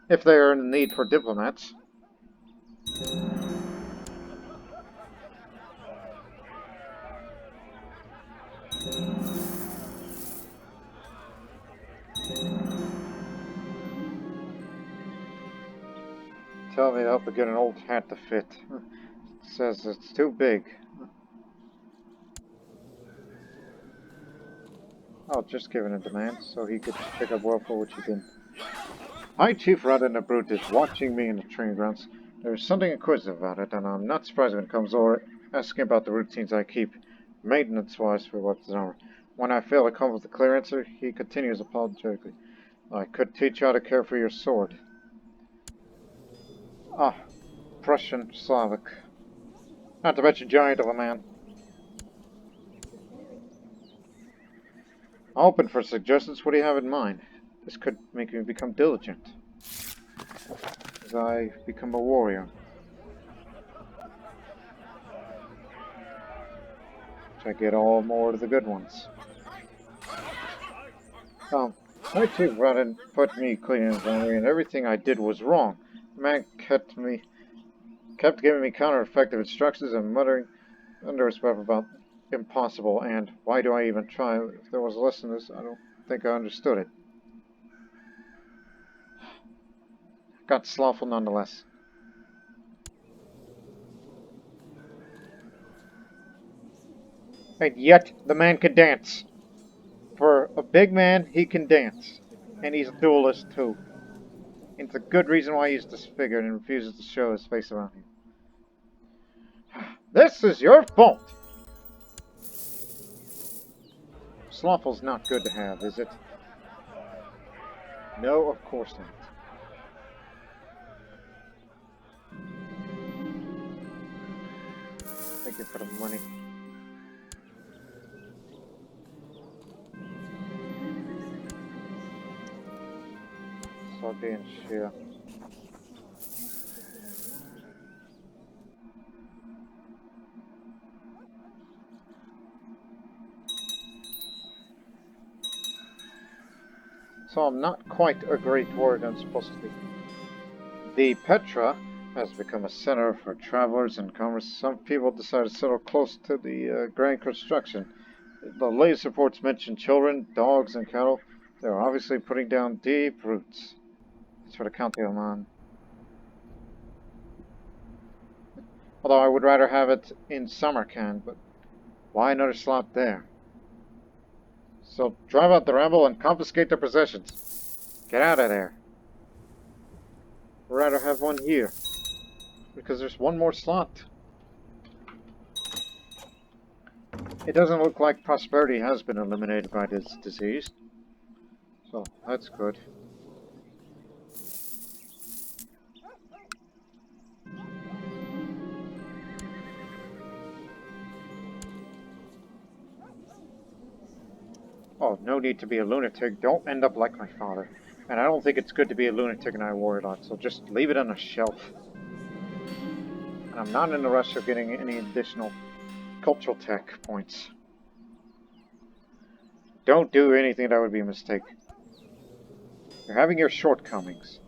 If they are in need for diplomats. Tell me to help to get an old hat to fit. It says it's too big. I'll just give it a demand so he could pick up well for what you did. High Chief Radin the Brute is watching me in the training grounds. There's something inquisitive about it, and I'm not surprised when it comes over asking about the routines I keep, maintenance-wise for what's over. When I fail to come with a clear answer, he continues apologetically. I could teach you how to care for your sword. Ah, Prussian Slavic. Not to mention giant of a man. I'm open for suggestions. What do you have in mind? This could make me become diligent. As I become a warrior. Which I get all more of the good ones. My chief Radin put me clean in his memory, and everything I did was wrong. The man kept giving me counter-effective instructions and muttering under his breath about impossible and why do I even try? If there was a lesson in this, I don't think I understood it. Got slothful nonetheless. And yet, the man can dance. For a big man, he can dance. And he's a duelist, too. And it's a good reason why he's disfigured and refuses to show his face around here. This is your fault! Slothful's not good to have, is it? No, of course not. Thank you for the money. Sogdian Saga. So I'm not quite a great warrior I'm supposed to be. The Petra has become a center for travelers and commerce. Some people decided to settle close to the grand construction. The latest reports mention children, dogs, and cattle. They're obviously putting down deep roots. That's for the County of Oman. Although I would rather have it in Samarkand, but why another slot there? So drive out the rebel and confiscate their possessions. Get out of there. I'd rather have one here. Because there's one more slot. It doesn't look like prosperity has been eliminated by this disease. So, that's good. Oh, no need to be a lunatic. Don't end up like my father. And I don't think it's good to be a lunatic in our warrior lodge, so just leave it on a shelf. And I'm not in the rush of getting any additional cultural tech points. Don't do anything that would be a mistake. You're having your shortcomings.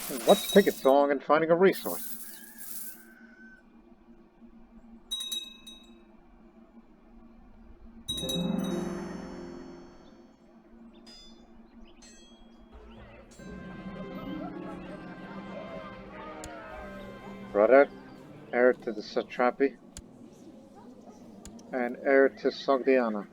And what's taking so long in finding a resource? Brother, heir to the satrapy, and heir to Sogdiana.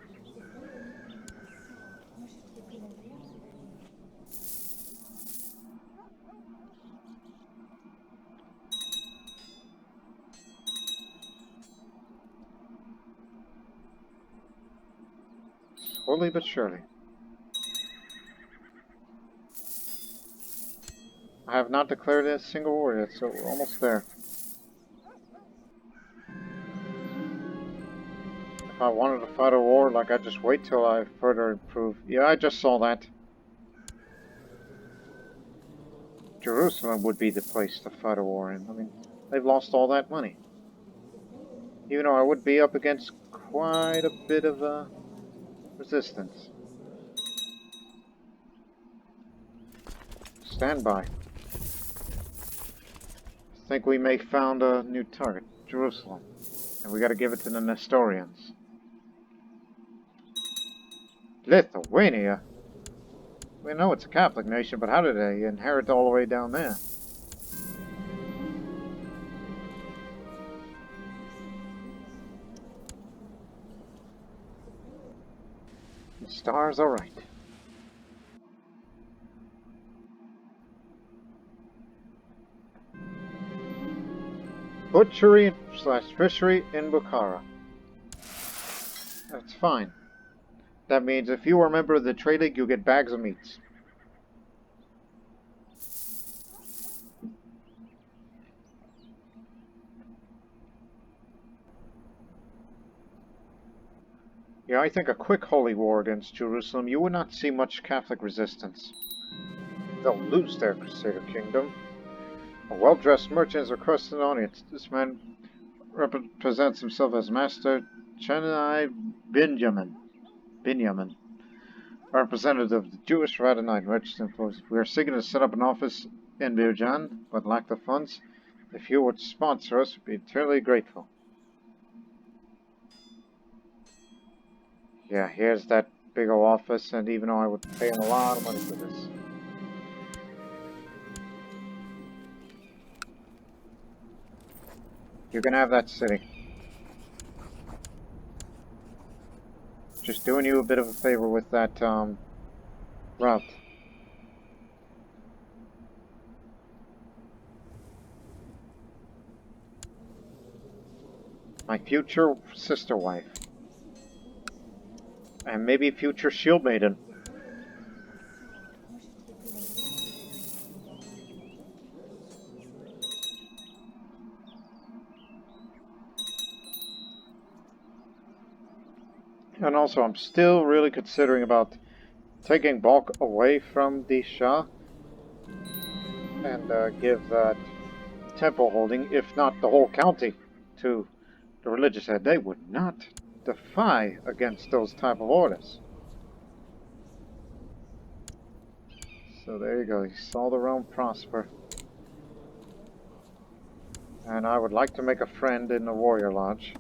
Slowly but surely. I have not declared a single war yet, so we're almost there. If I wanted to fight a war, like I'd just wait till I further improve. Yeah, I just saw that. Jerusalem would be the place to fight a war in. I mean, they've lost all that money. Even though I would be up against quite a bit of resistance. Stand by. I think we may found a new target, Jerusalem. And we gotta give it to the Nestorians. Lithuania? We know it's a Catholic nation, but how did they inherit all the way down there? The stars are right. Butchery / fishery in Bukhara. That's fine. That means if you are a member of the Trade League, you get bags of meats. Yeah, I think a quick holy war against Jerusalem, you would not see much Catholic resistance. They'll lose their Crusader kingdom. A well-dressed merchant is requesting an audience. This man represents himself as Master Chanai Binyamin, representative of the Jewish Radhanite merchant employees. We are seeking to set up an office in Birjan, but lack the funds. If you would sponsor us, we'd be eternally grateful. Yeah, here's that big old office, and even though I would pay him a lot of money for this. You can have that city. Just doing you a bit of a favor with that, route. My future sister wife. And maybe future shield maiden. And also, I'm still really considering about taking Balk away from the Shah and give that temple holding, if not the whole county, to the religious head. They would not defy against those type of orders. So there you go. You saw the realm prosper. And I would like to make a friend in the Warrior Lodge.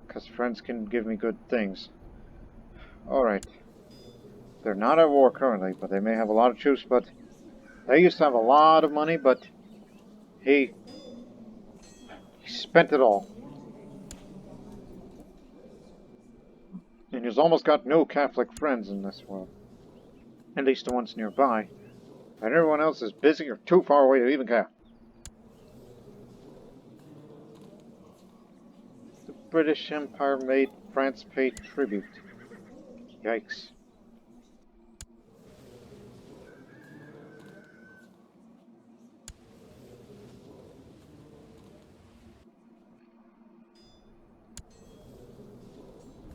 Because friends can give me good things. Alright. They're not at war currently, but they may have a lot of troops, but they used to have a lot of money, but he spent it all. And he's almost got no Catholic friends in this world. At least the ones nearby. And everyone else is busy or too far away to even care. The British Empire made France pay tribute. Yikes.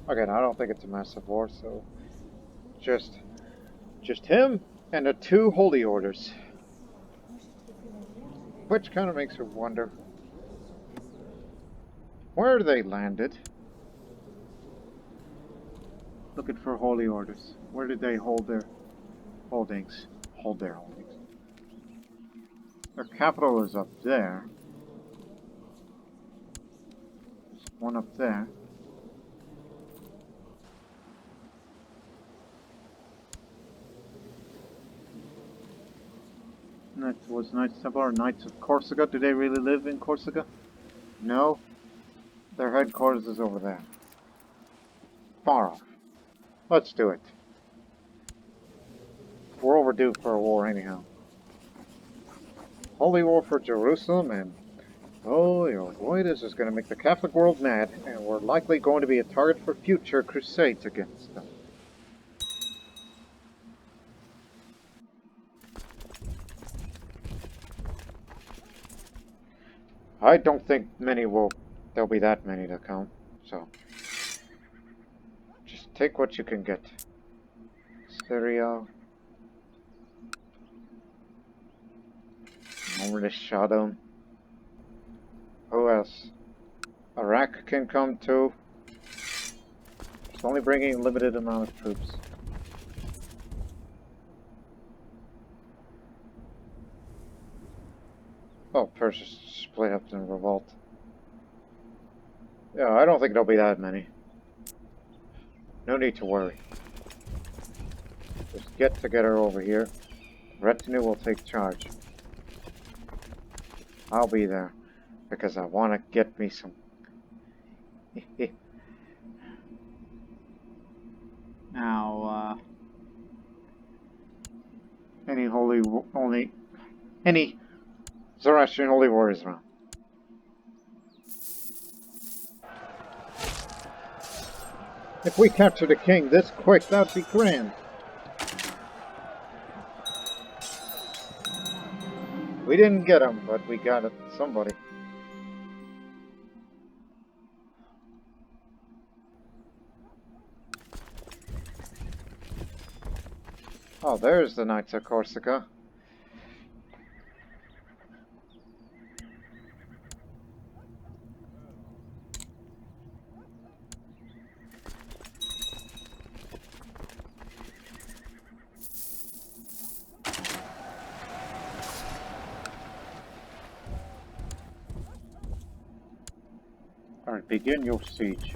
Again, I don't think it's a massive war, so just him and the 2 holy orders. Which kind of makes you wonder where they landed. Looking for holy orders. Where did they hold their holdings? Hold their holdings. Their capital is up there. There's one up there. That was Knights Templar or Knights of Corsica. Do they really live in Corsica? No. Their headquarters is over there. Far off. Let's do it. We're overdue for a war anyhow. Holy war for Jerusalem, and oh boy, this is going to make the Catholic world mad, and we're likely going to be a target for future crusades against them. I don't think there'll be that many to come, so just take what you can get. Syria. Over to Shadow. Who else? Iraq can come too. It's only bringing a limited amount of troops. Oh, Persia split up in revolt. Yeah, I don't think there'll be that many. No need to worry. Just get together over here. Retinue will take charge. I'll be there because I want to get me some. Now, any Zoroastrian holy warriors around. If we capture the king this quick, that'd be grand. We didn't get him, but we got it. Somebody. Oh, there's the Knights of Corsica. Alright, begin your siege.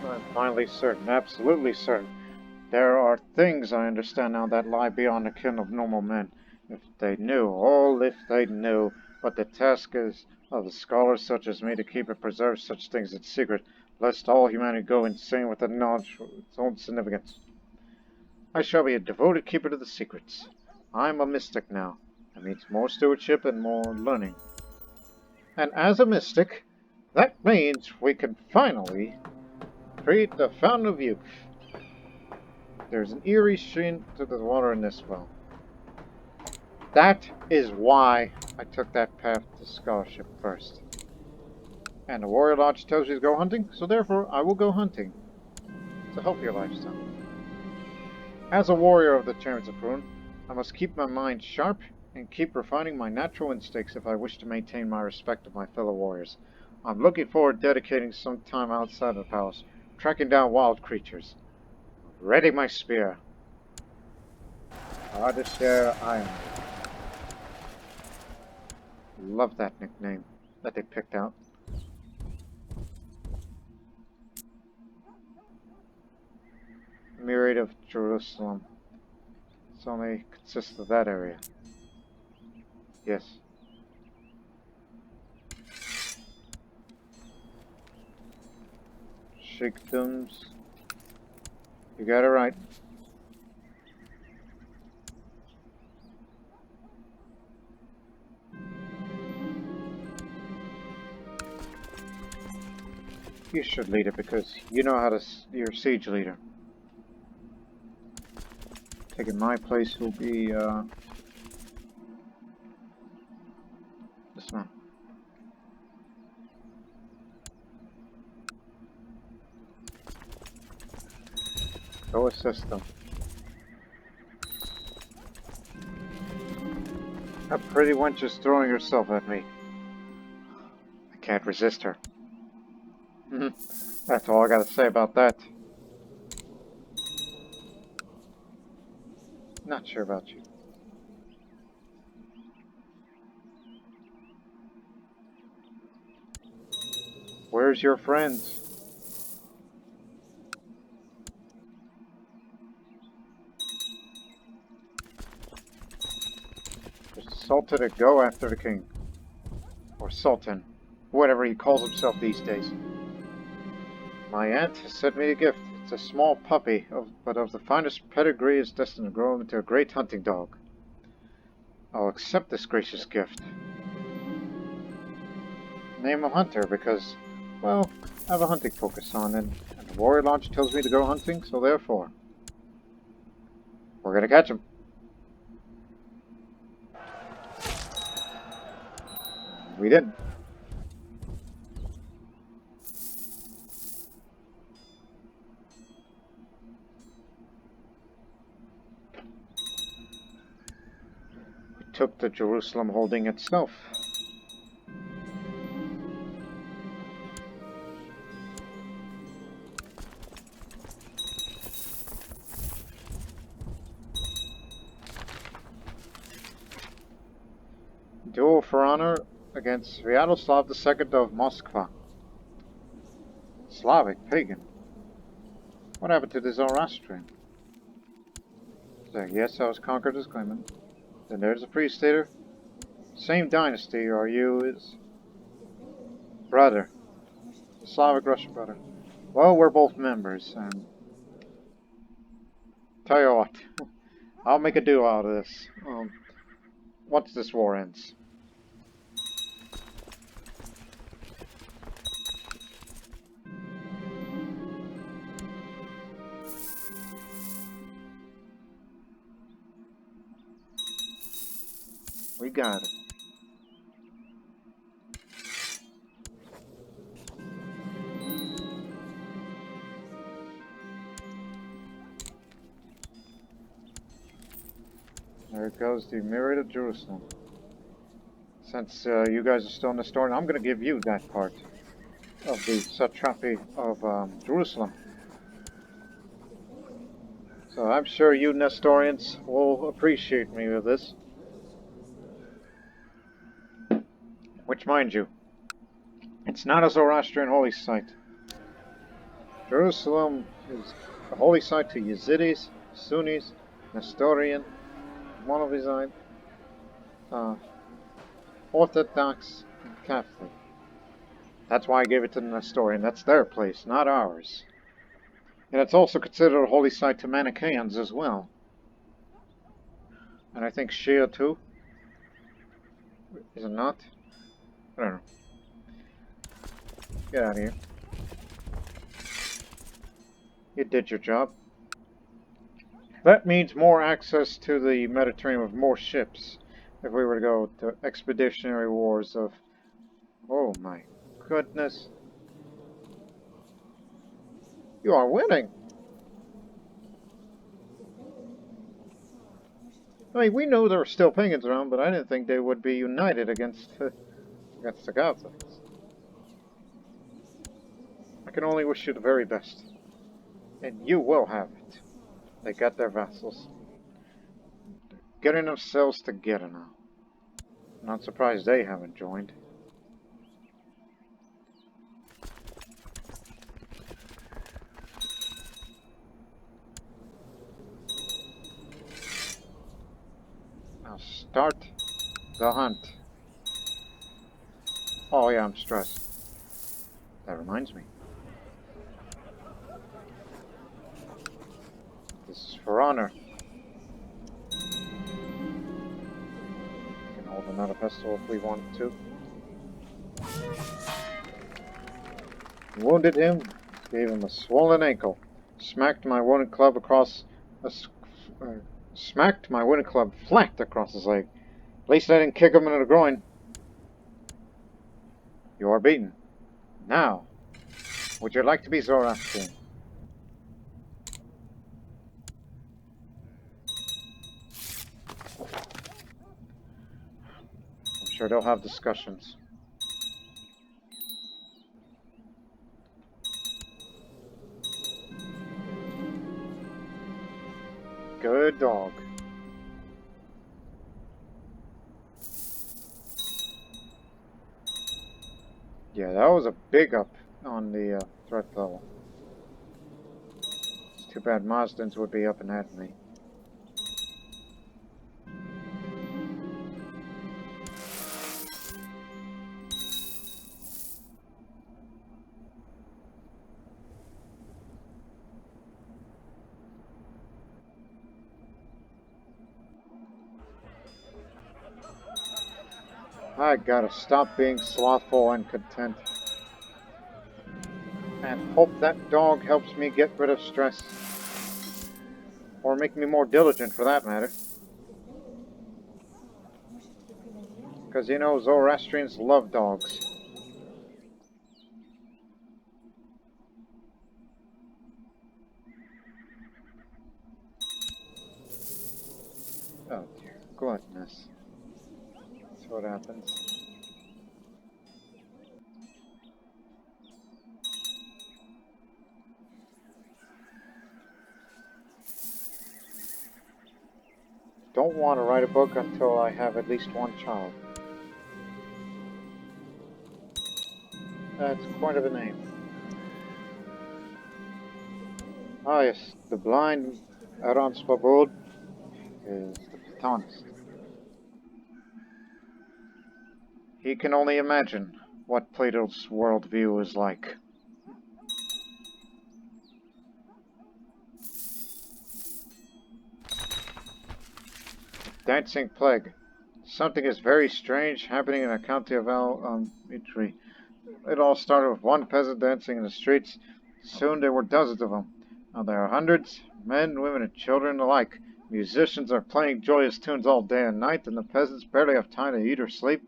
I'm finally certain, absolutely certain. There are things I understand now that lie beyond the ken of normal men. If they knew, oh, if they knew, but the task is of the scholars such as me to keep and preserve such things in secret, lest all humanity go insane with the knowledge of its own significance. I shall be a devoted keeper to the secrets. I'm a mystic now. That means more stewardship and more learning. And as a mystic, that means we can finally create the Fountain of Youth. There's an eerie sheen to the water in this well. That is why I took that path to scholarship first. And the Warrior Lodge tells you to go hunting, so therefore I will go hunting. It's a healthier lifestyle. As a warrior of the Champions of Perun, I must keep my mind sharp and keep refining my natural instincts if I wish to maintain my respect of my fellow warriors. I'm looking forward to dedicating some time outside of the palace, tracking down wild creatures. Ready my spear. Ardeshir I. Love that nickname that they picked out. Myriad of Jerusalem. It only consists of that area. Yes. Sheikdoms. You got it right. You should lead it because you know how to. You're siege leader. Taking my place will be this man. Go assist them. That pretty wench is throwing herself at me. I can't resist her. That's all I gotta say about that. Not sure about you. Where's your friends? Sultan to go after the king. Or Sultan. Whatever he calls himself these days. My aunt has sent me a gift. It's a small puppy, but of the finest pedigree, is destined to grow into a great hunting dog. I'll accept this gracious gift. Name him Hunter because, well, I have a hunting focus on, and the Warrior Lodge tells me to go hunting, so therefore, we're gonna catch him. We didn't. We took the Jerusalem holding itself. Duel for honor against Sviatoslav II of Moskva. Slavic Pagan. What happened to the Zoroastrian? So, yes, I was conquered as claimant. Then there's a priest stater. Same dynasty, are you is brother. Slavic Russian brother. Well, we're both members, and tell you what, I'll make a deal out of this. Once this war ends. We got it. There goes the Myriad of Jerusalem. Since you guys are still in the story, I'm going to give you that part of the satrapy of Jerusalem. So I'm sure you Nestorians will appreciate me with this. Which, mind you, it's not a Zoroastrian holy site. Jerusalem is a holy site to Yazidis, Sunnis, Nestorian, Monovizite, Orthodox, and Catholic. That's why I gave it to the Nestorian. That's their place, not ours. And it's also considered a holy site to Manichaeans as well. And I think Shia too. Is it not? I don't know. Get out of here. You did your job. That means more access to the Mediterranean with more ships. If we were to go to expeditionary wars of... Oh my goodness. You are winning! I mean, we know there were still pagans around, but I didn't think they would be united against the Catholics. I can only wish you the very best. And you will have it. They got their vassals. They're getting themselves together now. Not surprised they haven't joined. Now start the hunt. Oh yeah, I'm stressed. That reminds me. This is for honor. We can hold another pistol if we want to. Wounded him, gave him a swollen ankle, smacked my wooden club flat across his leg. At least I didn't kick him in the groin. You are beaten. Now, would you like to be Zoroastrian? I'm sure they'll have discussions. Good dog. Yeah, that was a big up on the threat level. It's too bad Mazdans would be up and at me. I gotta stop being slothful and content. And hope that dog helps me get rid of stress. Or make me more diligent, for that matter. Because, you know, Zoroastrians love dogs. Oh dear, gluttonous. That's what happens. Don't want to write a book until I have at least one child. That's quite of a name. Ah yes, the blind Aranswabod is the platonist. He can only imagine what Plato's worldview is like. Dancing plague. Something is very strange happening in the county of Mitri. It all started with one peasant dancing in the streets. Soon there were dozens of them. Now there are hundreds, men, women, and children alike. Musicians are playing joyous tunes all day and night, and the peasants barely have time to eat or sleep.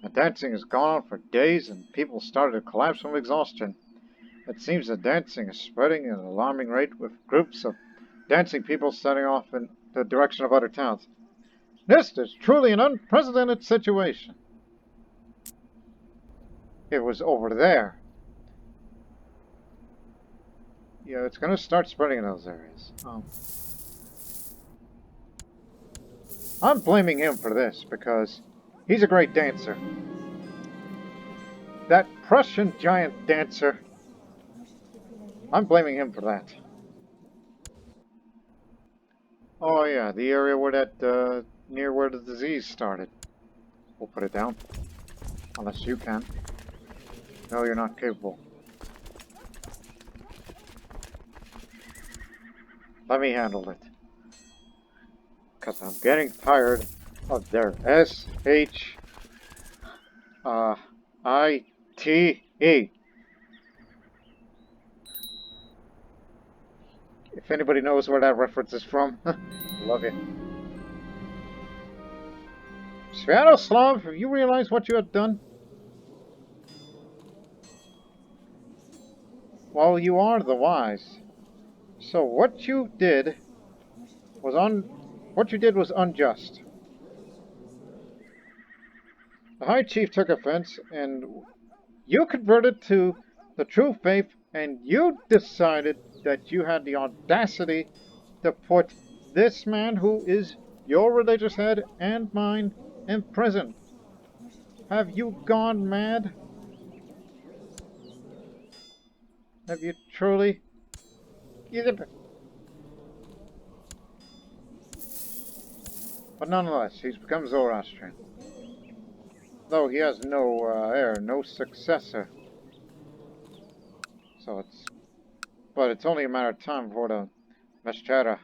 The dancing has gone on for days, and people started to collapse from exhaustion. It seems the dancing is spreading at an alarming rate, with groups of dancing people setting off in the direction of other towns. This is truly an unprecedented situation. It was over there. Yeah, it's going to start spreading in those areas. I'm blaming him for this because he's a great dancer. That Prussian giant dancer. I'm blaming him for that. Oh yeah, the area where that, near where the disease started. We'll put it down. Unless you can. No, you're not capable. Let me handle it. Because I'm getting tired of their S-H-I-T-E. If anybody knows where that reference is from, love you. Sviatoslav, have you realized what you have done? Well, you are the wise. So what you did was unjust. The High Chief took offense, and you converted to the true faith, and you decided that you had the audacity to put this man, who is your religious head and mine, in prison. Have you gone mad? Have you truly? But nonetheless, he's become Zoroastrian. Though he has no heir, no successor. So but it's only a matter of time before the Meschera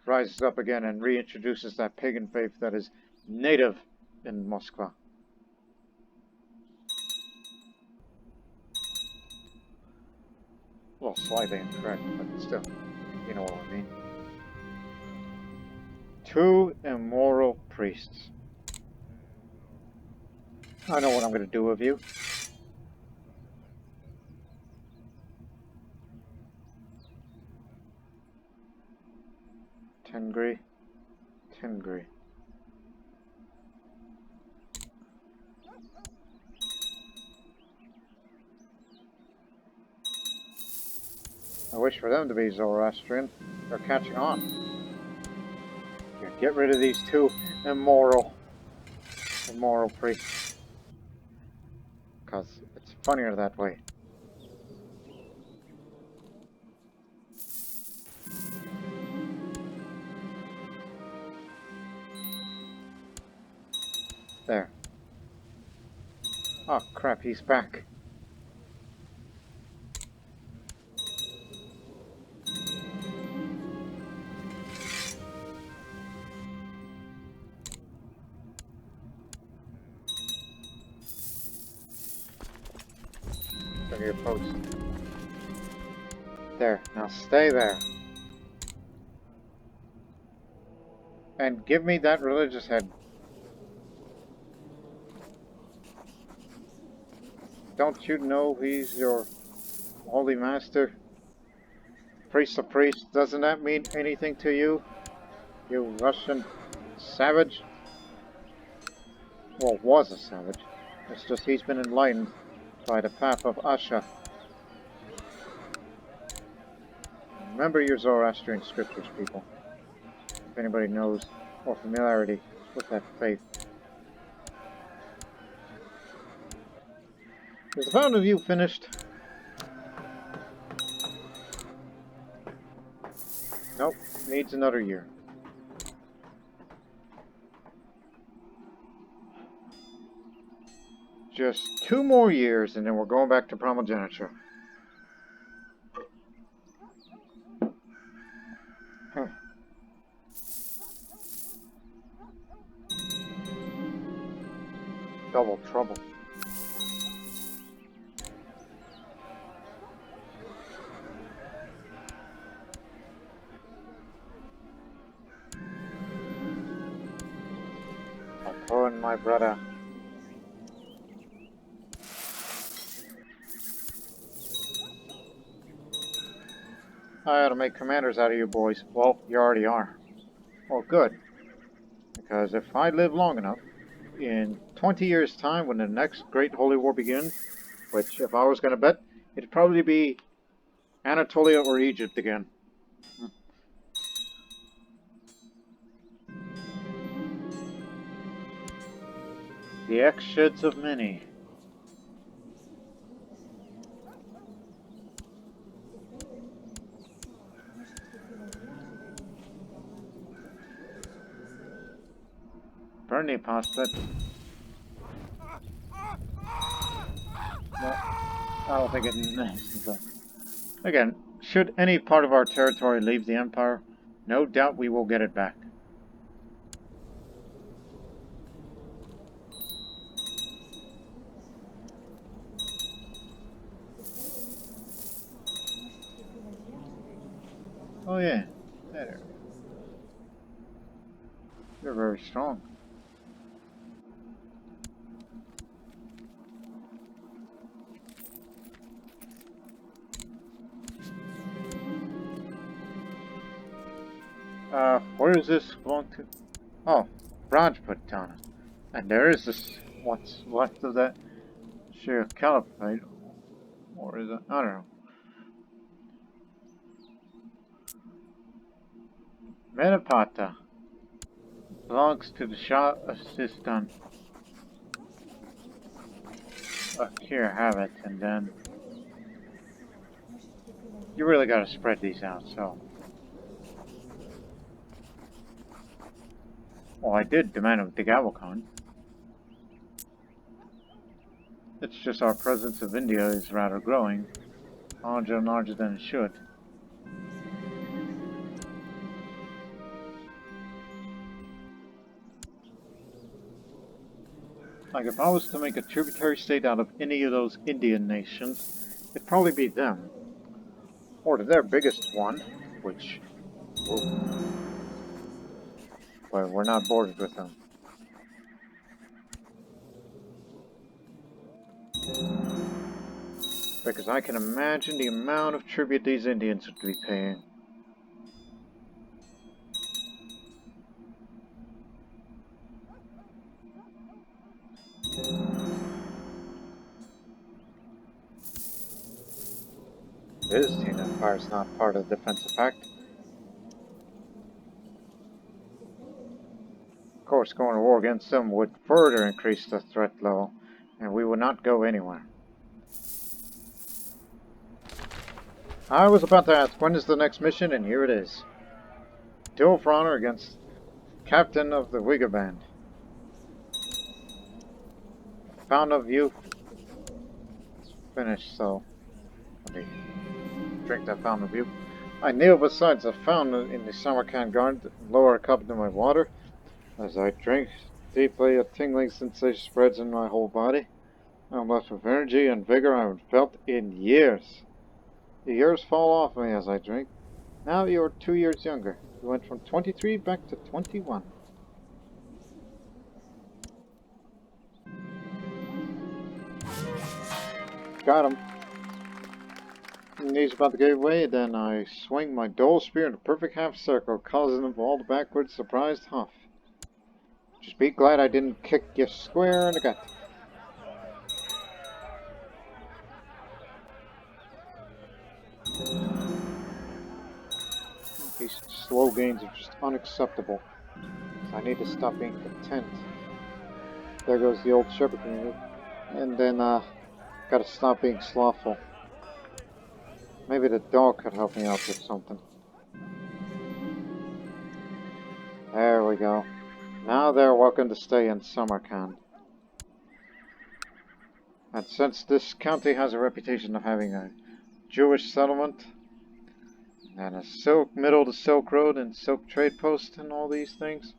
rises up again and reintroduces that pagan faith that is native in Moskva. Well, slightly incorrect, but still, you know what I mean. 2 immoral priests. I know what I'm going to do with you. Tengri. I wish for them to be Zoroastrian. They're catching on. Here, get rid of these 2 immoral priests. Because it's funnier that way. There. Oh crap, he's back. Look at your post. There, now stay there. And give me that religious head. Don't you know he's your holy master? Priest of priests, doesn't that mean anything to you? You Russian savage? Well, was a savage. It's just he's been enlightened by the path of Asha. Remember your Zoroastrian scriptures, people. If anybody knows or familiarity with that faith. Is the Fountain of Youth finished? Nope, needs another year. Just 2 more years and then we're going back to primogeniture. Huh. Double trouble. I'll throw in my brother. I ought to make commanders out of you boys. Well, you already are. Well, good. Because if I live long enough, in 20 years' time, when the next Great Holy War begins, which, if I was going to bet, it'd probably be Anatolia or Egypt again. The X-sheds of many. Bernie passed it. No, I don't think it necessary. Again, should any part of our territory leave the Empire, no doubt we will get it back. Oh yeah, there. You're very strong. Where is this going to? Oh, Rajputana. And there is this, what's left of that Shire Caliphate. Or is it? I don't know. Menapata belongs to the Shah of Sistan. Here, have it, and then you really gotta spread these out, so. Well, I did demand of the Gavokhan. It's just our presence of India is rather growing, larger and larger than it should. Like, if I was to make a tributary state out of any of those Indian nations, it'd probably be them. Or their biggest one, which... Whoa. But we're not bordered with them. Because I can imagine the amount of tribute these Indians would be paying. The Sogdian Empire is not part of the Defensive Pact. Of course, going to war against them would further increase the threat level, and we would not go anywhere. I was about to ask, when is the next mission? And here it is. Duel for honor against Captain of the Uyghur Band. Fountain of Youth. It's finished, so let me drink that Fountain of Youth. I kneel beside the fountain in the Samarkand garden, lower a cup into my water. As I drink deeply, a tingling sensation spreads in my whole body. I'm left with energy and vigor I haven't felt in years. The years fall off me as I drink. Now you're 2 years younger. You went from 23 back to 21. Got him. And he's about to give way, then I swing my dull spear in a perfect half circle, causing him to fall backward, surprised huff. Just be glad I didn't kick you square in the gut. These slow gains are just unacceptable. I need to stop being content. There goes the old shepherd community. And then, gotta stop being slothful. Maybe the dog could help me out with something. There we go. Now they're welcome to stay in Samarkand. And since this county has a reputation of having a Jewish settlement, and a middle of the Silk Road and Silk Trade Post and all these things,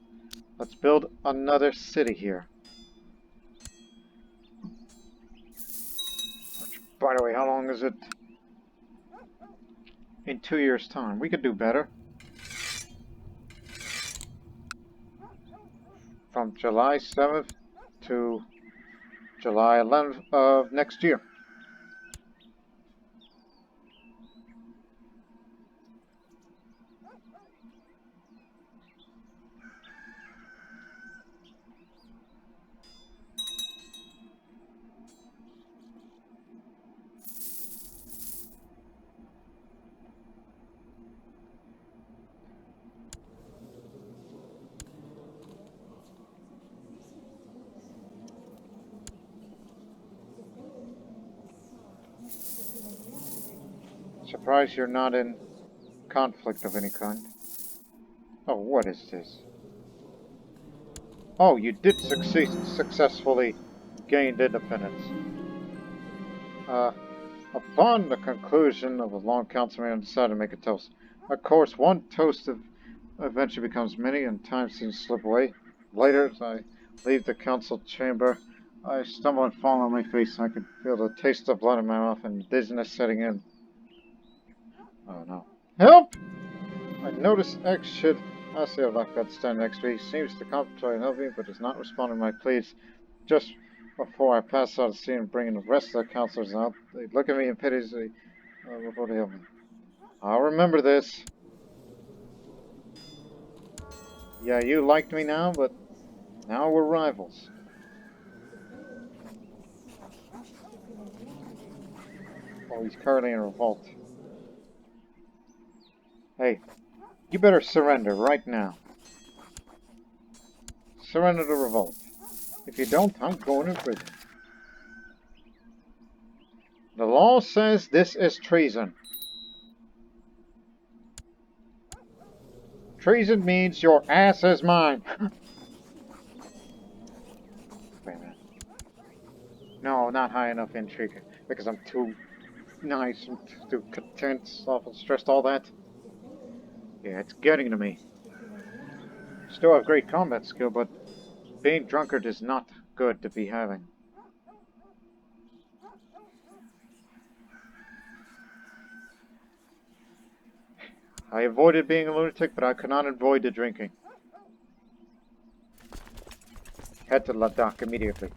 let's build another city here. Which, by the way, how long is it? In 2 years' time. We could do better. From July 7th to July 11th of next year. Surprised you're not in conflict of any kind. Oh, what is this? Oh, you did successfully gain independence. Upon the conclusion of a long council meeting, I decided to make a toast. Of course, one toast eventually becomes many, and time seems to slip away. Later, as I leave the council chamber, I stumble and fall on my face. I can feel the taste of blood in my mouth and dizziness setting in. Oh no. Help! I notice X should... I see a black bed standing next to me. He seems to contemplate helping me, but does not respond to my pleas. Just before I pass out of the scene and bringing the rest of the counselors out, they look at me in pity before they help me. I'll remember this. Yeah, you liked me now, but now we're rivals. Oh, he's currently in revolt. Hey, you better surrender right now. Surrender to revolt. If you don't, I'm going to prison. The law says this is treason. Treason means your ass is mine. Wait a minute. No, not high enough intrigue. Because I'm too nice and too content, awful stressed, all that. Yeah, it's getting to me. Still have great combat skill, but being drunkard is not good to be having. I avoided being a lunatic, but I could not avoid the drinking. Head to Ladakh immediately.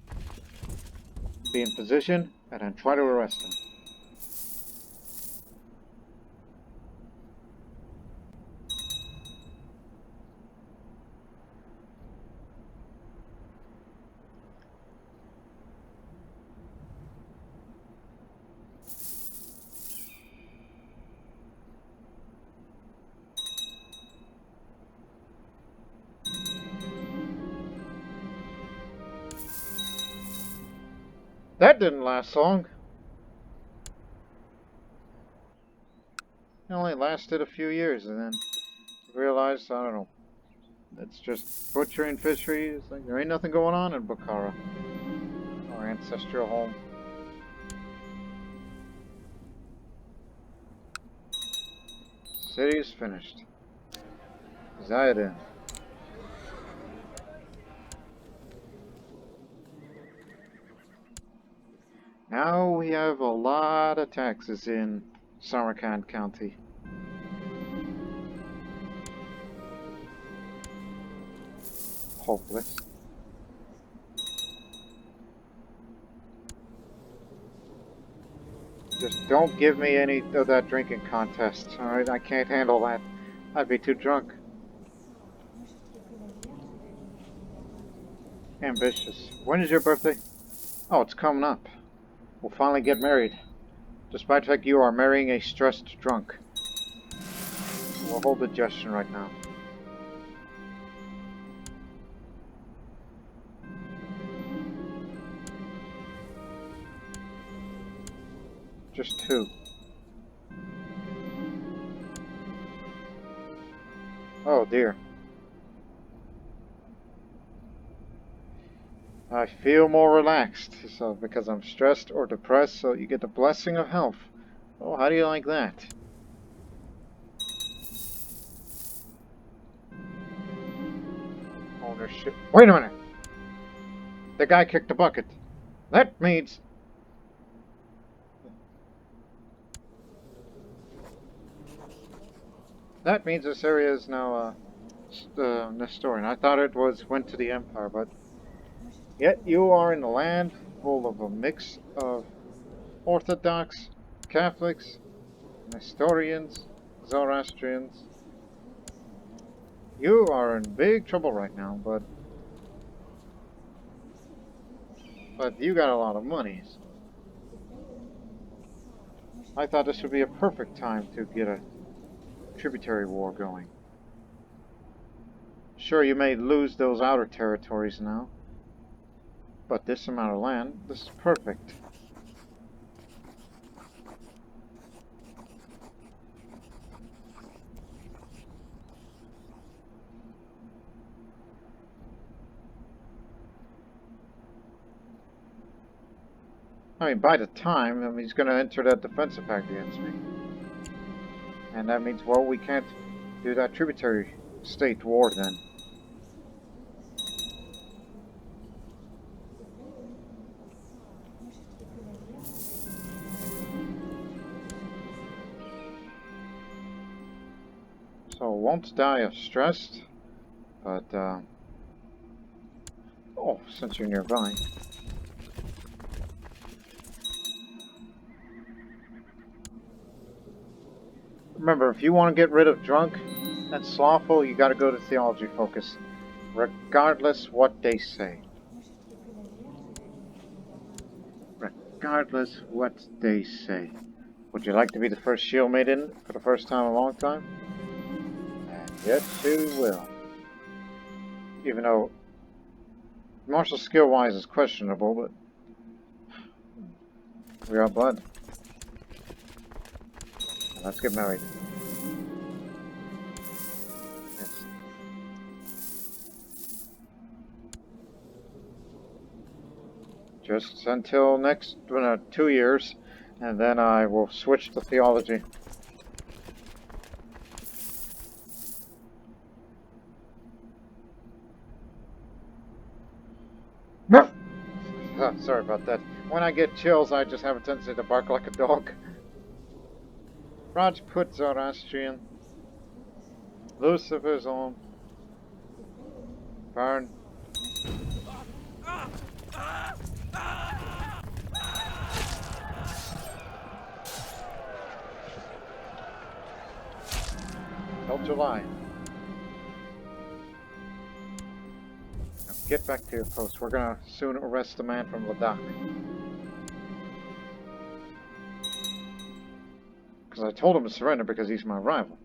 Be in position, and then try to arrest him. That didn't last long. It only lasted a few years, and then realized, I don't know, it's just butchery and fishery. It's like there ain't nothing going on in Bukhara, our ancestral home. City's finished. Zayadin. Now we have a lot of taxes in Samarkand County. Hopeless. Just don't give me any of that drinking contest, alright? I can't handle that. I'd be too drunk. Ambitious. When is your birthday? Oh, it's coming up. We'll finally get married. Despite the fact you are marrying a stressed drunk. We'll hold the gesture right now. Just 2. Oh dear. I feel more relaxed, so because I'm stressed or depressed, so you get the blessing of health. Oh, how do you like that? Ownership. Wait a minute! The guy kicked the bucket. That means... That means this area is now, Nestorian. I thought it went to the Empire, but... Yet you are in a land full of a mix of Orthodox, Catholics, Nestorians, Zoroastrians. You are in big trouble right now, but you got a lot of money. I thought this would be a perfect time to get a tributary war going. Sure, you may lose those outer territories now, but this amount of land, this is perfect. I mean, by the time, he's going to enter that defensive pact against me. And that means, well, we can't do that tributary state war then. So, won't die of stress, but, oh, since you're nearby. Remember, if you want to get rid of drunk and slothful, you gotta go to theology focus, regardless what they say. Regardless what they say. Would you like to be the first shield maiden for the first time in a long time? And yes, you will. Even though martial skill-wise is questionable, but we are blood. Let's get married. Yes. Just until next 2 years, and then I will switch to theology. Sorry about that. When I get chills, I just have a tendency to bark like a dog. Rajput Zoroastrian. Lucifer's own. Burn. Till July. Now get back to your post. We're gonna soon arrest the man from Ladakh. Because I told him to surrender because he's my rival.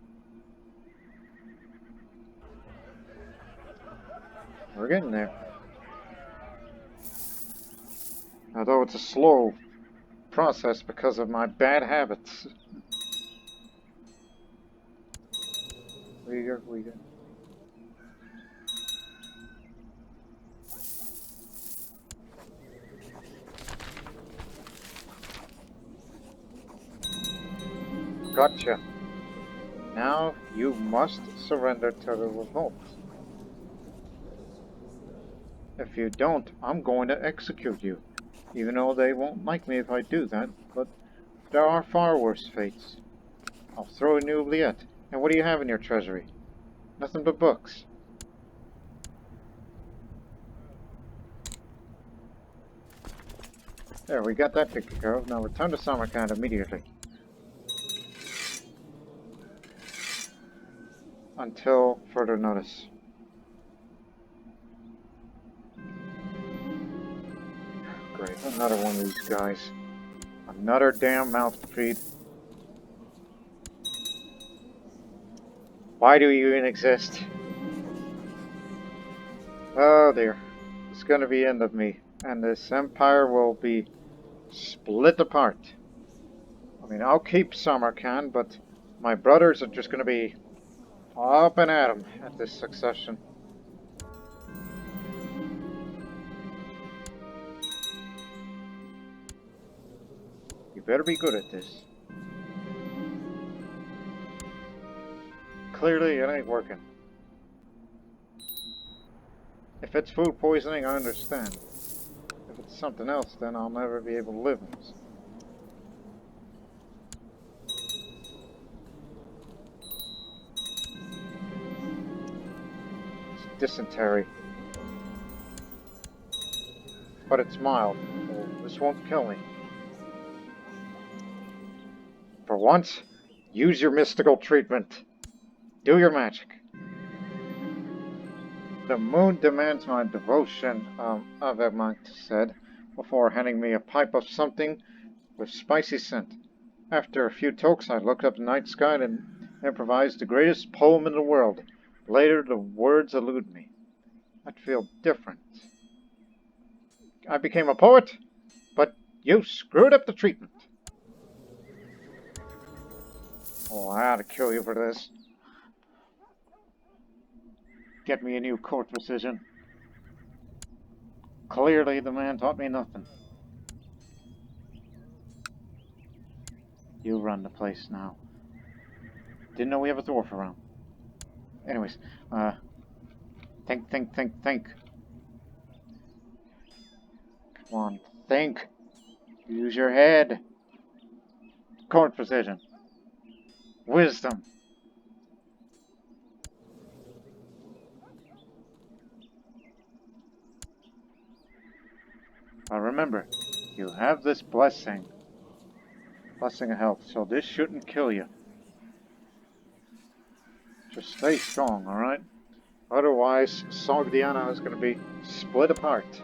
We're getting there. Although it's a slow process because of my bad habits. We go. Gotcha. Now you must surrender to the revolt. If you don't, I'm going to execute you. Even though they won't like me if I do that, but there are far worse fates. I'll throw in new oubliette. And what do you have in your treasury? Nothing but books. There, we got that taken care of. Now return to Samarkand immediately. Until further notice. Great, another one of these guys. Another damn mouth to feed. Why do you even exist? Oh dear. It's gonna be the end of me. And this empire will be split apart. I mean, I'll keep Samarkand, but my brothers are just gonna be up and at 'em at this succession. You better be good at this. Clearly, it ain't working. If it's food poisoning, I understand. If it's something else, then I'll never be able to live in this. It's dysentery. But it's mild. So this won't kill me. For once, use your mystical treatment. Do your magic. The moon demands my devotion, Avemank said, before handing me a pipe of something with spicy scent. After a few tokes, I looked up the night sky and improvised the greatest poem in the world. Later, the words elude me. I'd feel different. I became a poet, but you screwed up the treatment. Oh, I ought to kill you for this. Get me a new court decision. Clearly, the man taught me nothing. You run the place now. Didn't know we have a dwarf around. Anyways, think. Come on, think. Use your head. Court precision. Wisdom. Now remember, you have this blessing. Blessing of health, so this shouldn't kill you. Just stay strong, alright? Otherwise, Sogdiana is going to be split apart.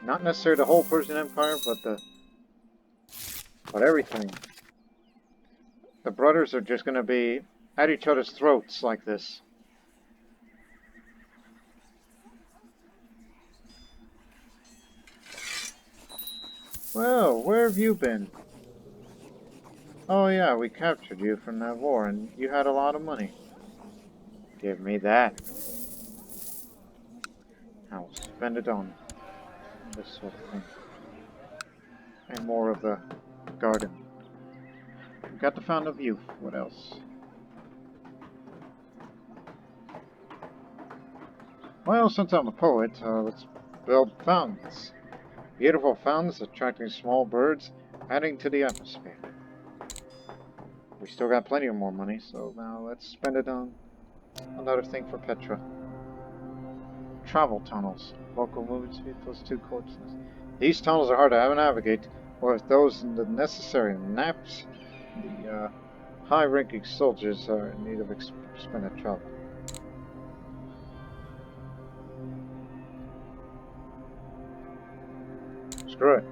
Not necessarily the whole Persian Empire, but everything. The brothers are just going to be at each other's throats like this. Well, where have you been? Oh yeah, we captured you from that war, and you had a lot of money. Give me that. I'll spend it on this sort of thing. And more of the garden. We got the Fountain of Youth. What else? Well, since I'm a poet, let's build fountains. Beautiful fountains attracting small birds, adding to the atmosphere. We still got plenty of more money, so now let's spend it on another thing for Petra. Travel tunnels. Local movement speed +2 coordinates. These tunnels are hard to navigate, or if those in the necessary naps, the high-ranking soldiers are in need of expanded travel. Screw it.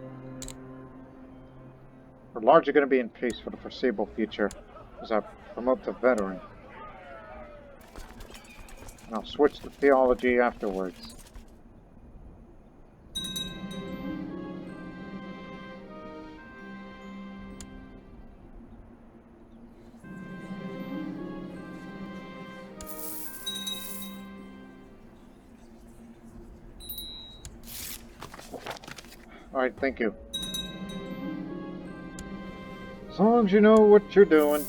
We're largely going to be in peace for the foreseeable future as I promote to veteran. And I'll switch to theology afterwards. Alright, thank you. As long as you know what you're doing.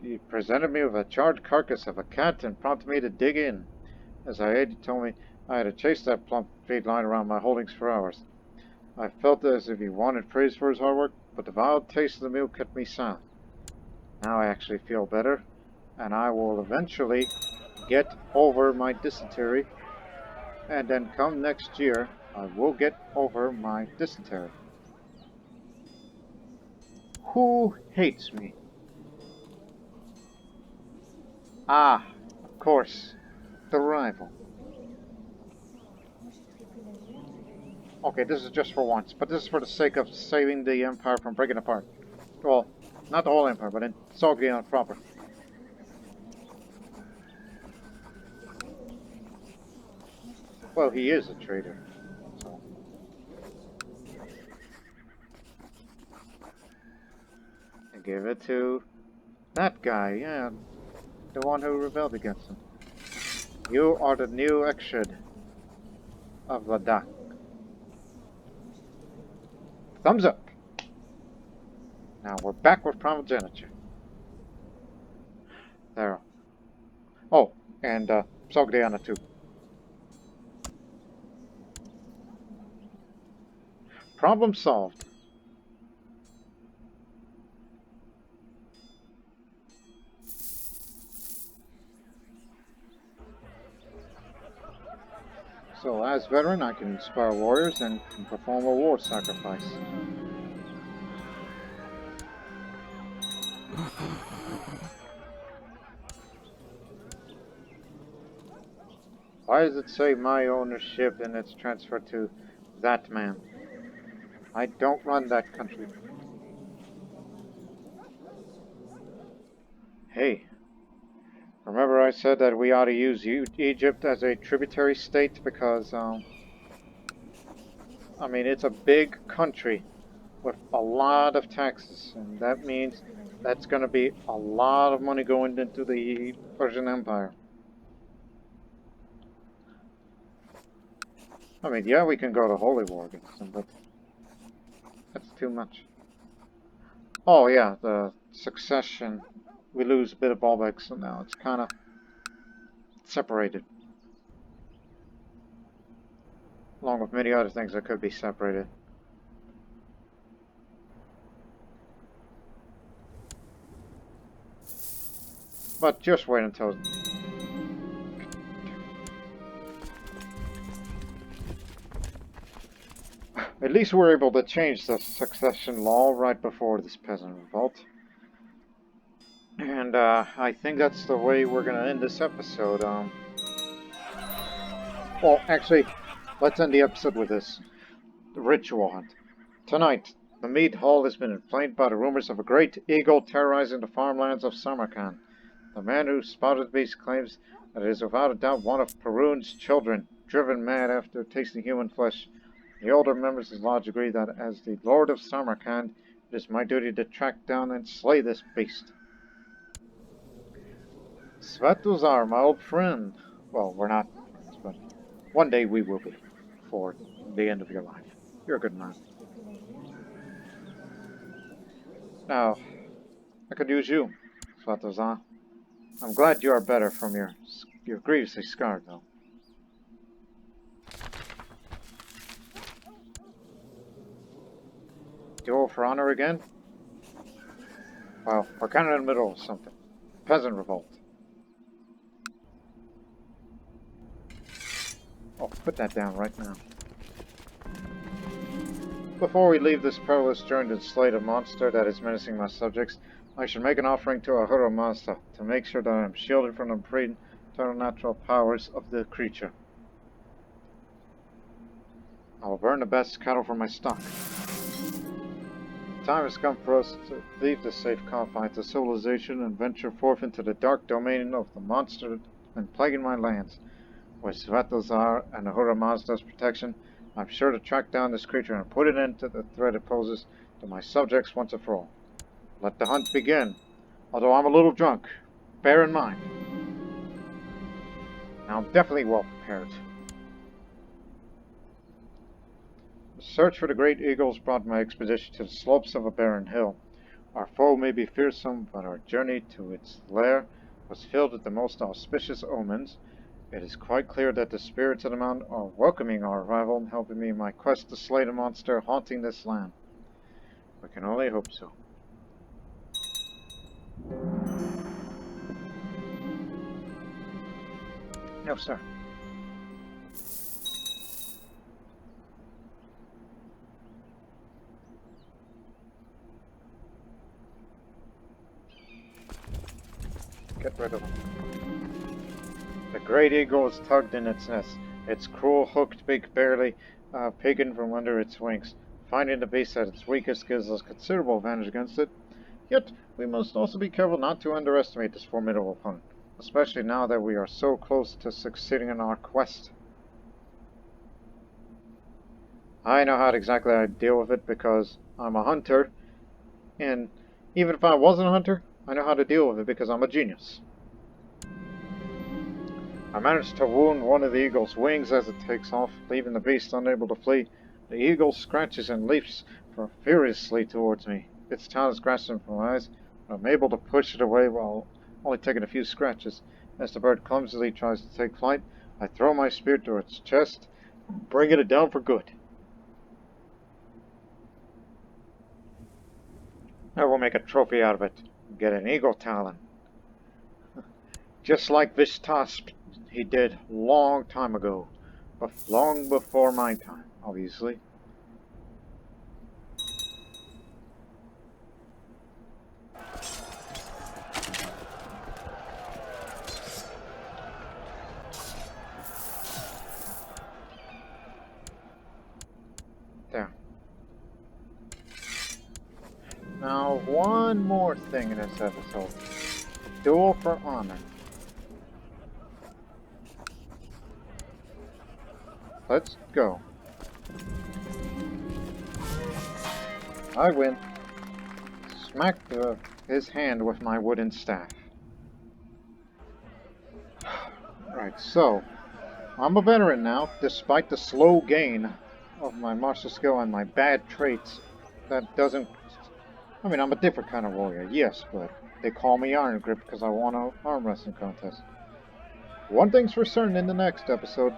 He presented me with a charred carcass of a cat and prompted me to dig in. As I ate, he told me I had to chase that plump feed line around my holdings for hours. I felt as if he wanted praise for his hard work, but the vile taste of the meal kept me silent. Now I actually feel better, and I will eventually get over my dysentery, and then come next year, I will get over my dysentery. Who hates me? Ah, of course, the rival. Okay, this is just for once, but this is for the sake of saving the Empire from breaking apart. Well, not the whole Empire, but in Sogdian proper. Well, he is a traitor. So. I give it to that guy, yeah, the one who rebelled against him. You are the new Ekshid of Ladakh. Thumbs up! Now we're back with primogeniture. There. Oh, and Sogdiana too. Problem solved. So, as veteran, I can inspire warriors and can perform a war sacrifice. Why does it say my ownership and it's transferred to that man? I don't run that country. Hey, remember I said that we ought to use Egypt as a tributary state because, I mean, it's a big country with a lot of taxes, and that means that's going to be a lot of money going into the Persian Empire. I mean, yeah, we can go to holy war against them, but that's too much. Oh yeah, the succession. We lose a bit of Baalbek, so now it's kind of separated. Along with many other things that could be separated. But just wait until... At least we're able to change the succession law right before this peasant revolt. And I think that's the way we're going to end this episode. Well, actually, let's end the episode with this. The ritual hunt. Tonight, the mead hall has been inflamed by the rumors of a great eagle terrorizing the farmlands of Samarkand. The man who spotted the beast claims that it is without a doubt one of Perun's children, driven mad after tasting human flesh. The older members of the lodge agree that as the Lord of Samarkand, it is my duty to track down and slay this beast. Svetozar, my old friend. Well, we're not friends, but one day we will be, for the end of your life. You're a good man. Now, I could use you, Svetozar. I'm glad you are better from your grievously scarred, though. Duel for honor again? Well, we're kind of in the middle of something. Peasant revolt. Oh, put that down right now. Before we leave this perilous journey to slay the monster that is menacing my subjects, I should make an offering to Ahura Mazda to make sure that I am shielded from the preternatural powers of the creature. I will burn the best cattle from my stock. The time has come for us to leave the safe confines of civilization and venture forth into the dark domain of the monster that has been plaguing my lands. With Svetozar and Ahura Mazda's protection, I'm sure to track down this creature and put an end to the threat it poses to my subjects once and for all. Let the hunt begin, although I'm a little drunk. Bear in mind. Now I'm definitely well prepared. The search for the great eagles brought my expedition to the slopes of a barren hill. Our foe may be fearsome, but our journey to its lair was filled with the most auspicious omens. It is quite clear that the spirits of the mountain are welcoming our arrival and helping me in my quest to slay the monster haunting this land. We can only hope so. No, sir. Get rid of him. The great eagle is tugged in its nest, its cruel hooked beak barely peeking from under its wings. Finding the beast at its weakest gives us considerable advantage against it. Yet, we must also be careful not to underestimate this formidable opponent, especially now that we are so close to succeeding in our quest. I know how exactly I deal with it because I'm a hunter, and even if I wasn't a hunter, I know how to deal with it because I'm a genius. I managed to wound one of the eagle's wings as it takes off, leaving the beast unable to flee. The eagle scratches and leaps furiously towards me. Its talons grasping from my eyes, but I'm able to push it away while only taking a few scratches. As the bird clumsily tries to take flight, I throw my spear to its chest, bringing it down for good. I will make a trophy out of it. Get an eagle talon. Just like Vistas he did long time ago. But long before my time, obviously. There. Now, one more thing in this episode. Duel for honor. Let's go. I win. Smack his hand with my wooden staff. Right, so I'm a veteran now, despite the slow gain of my martial skill and my bad traits. That doesn't... I mean, I'm a different kind of warrior, yes, but they call me Iron Grip because I won an arm wrestling contest. One thing's for certain in the next episode,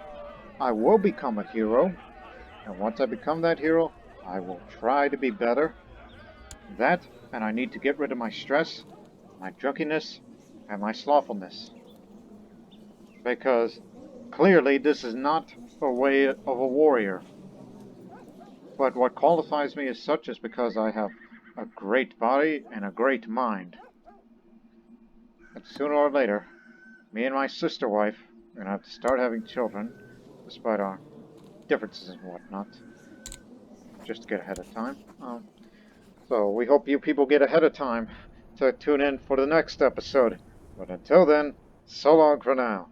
I will become a hero, and once I become that hero, I will try to be better. That, and I need to get rid of my stress, my drunkenness, and my slothfulness. Because clearly this is not a way of a warrior. But what qualifies me as such is because I have a great body and a great mind. And sooner or later, me and my sister wife are going to have to start having children, despite our differences and whatnot, just to get ahead of time. So we hope you people get ahead of time to tune in for the next episode. But until then, so long for now.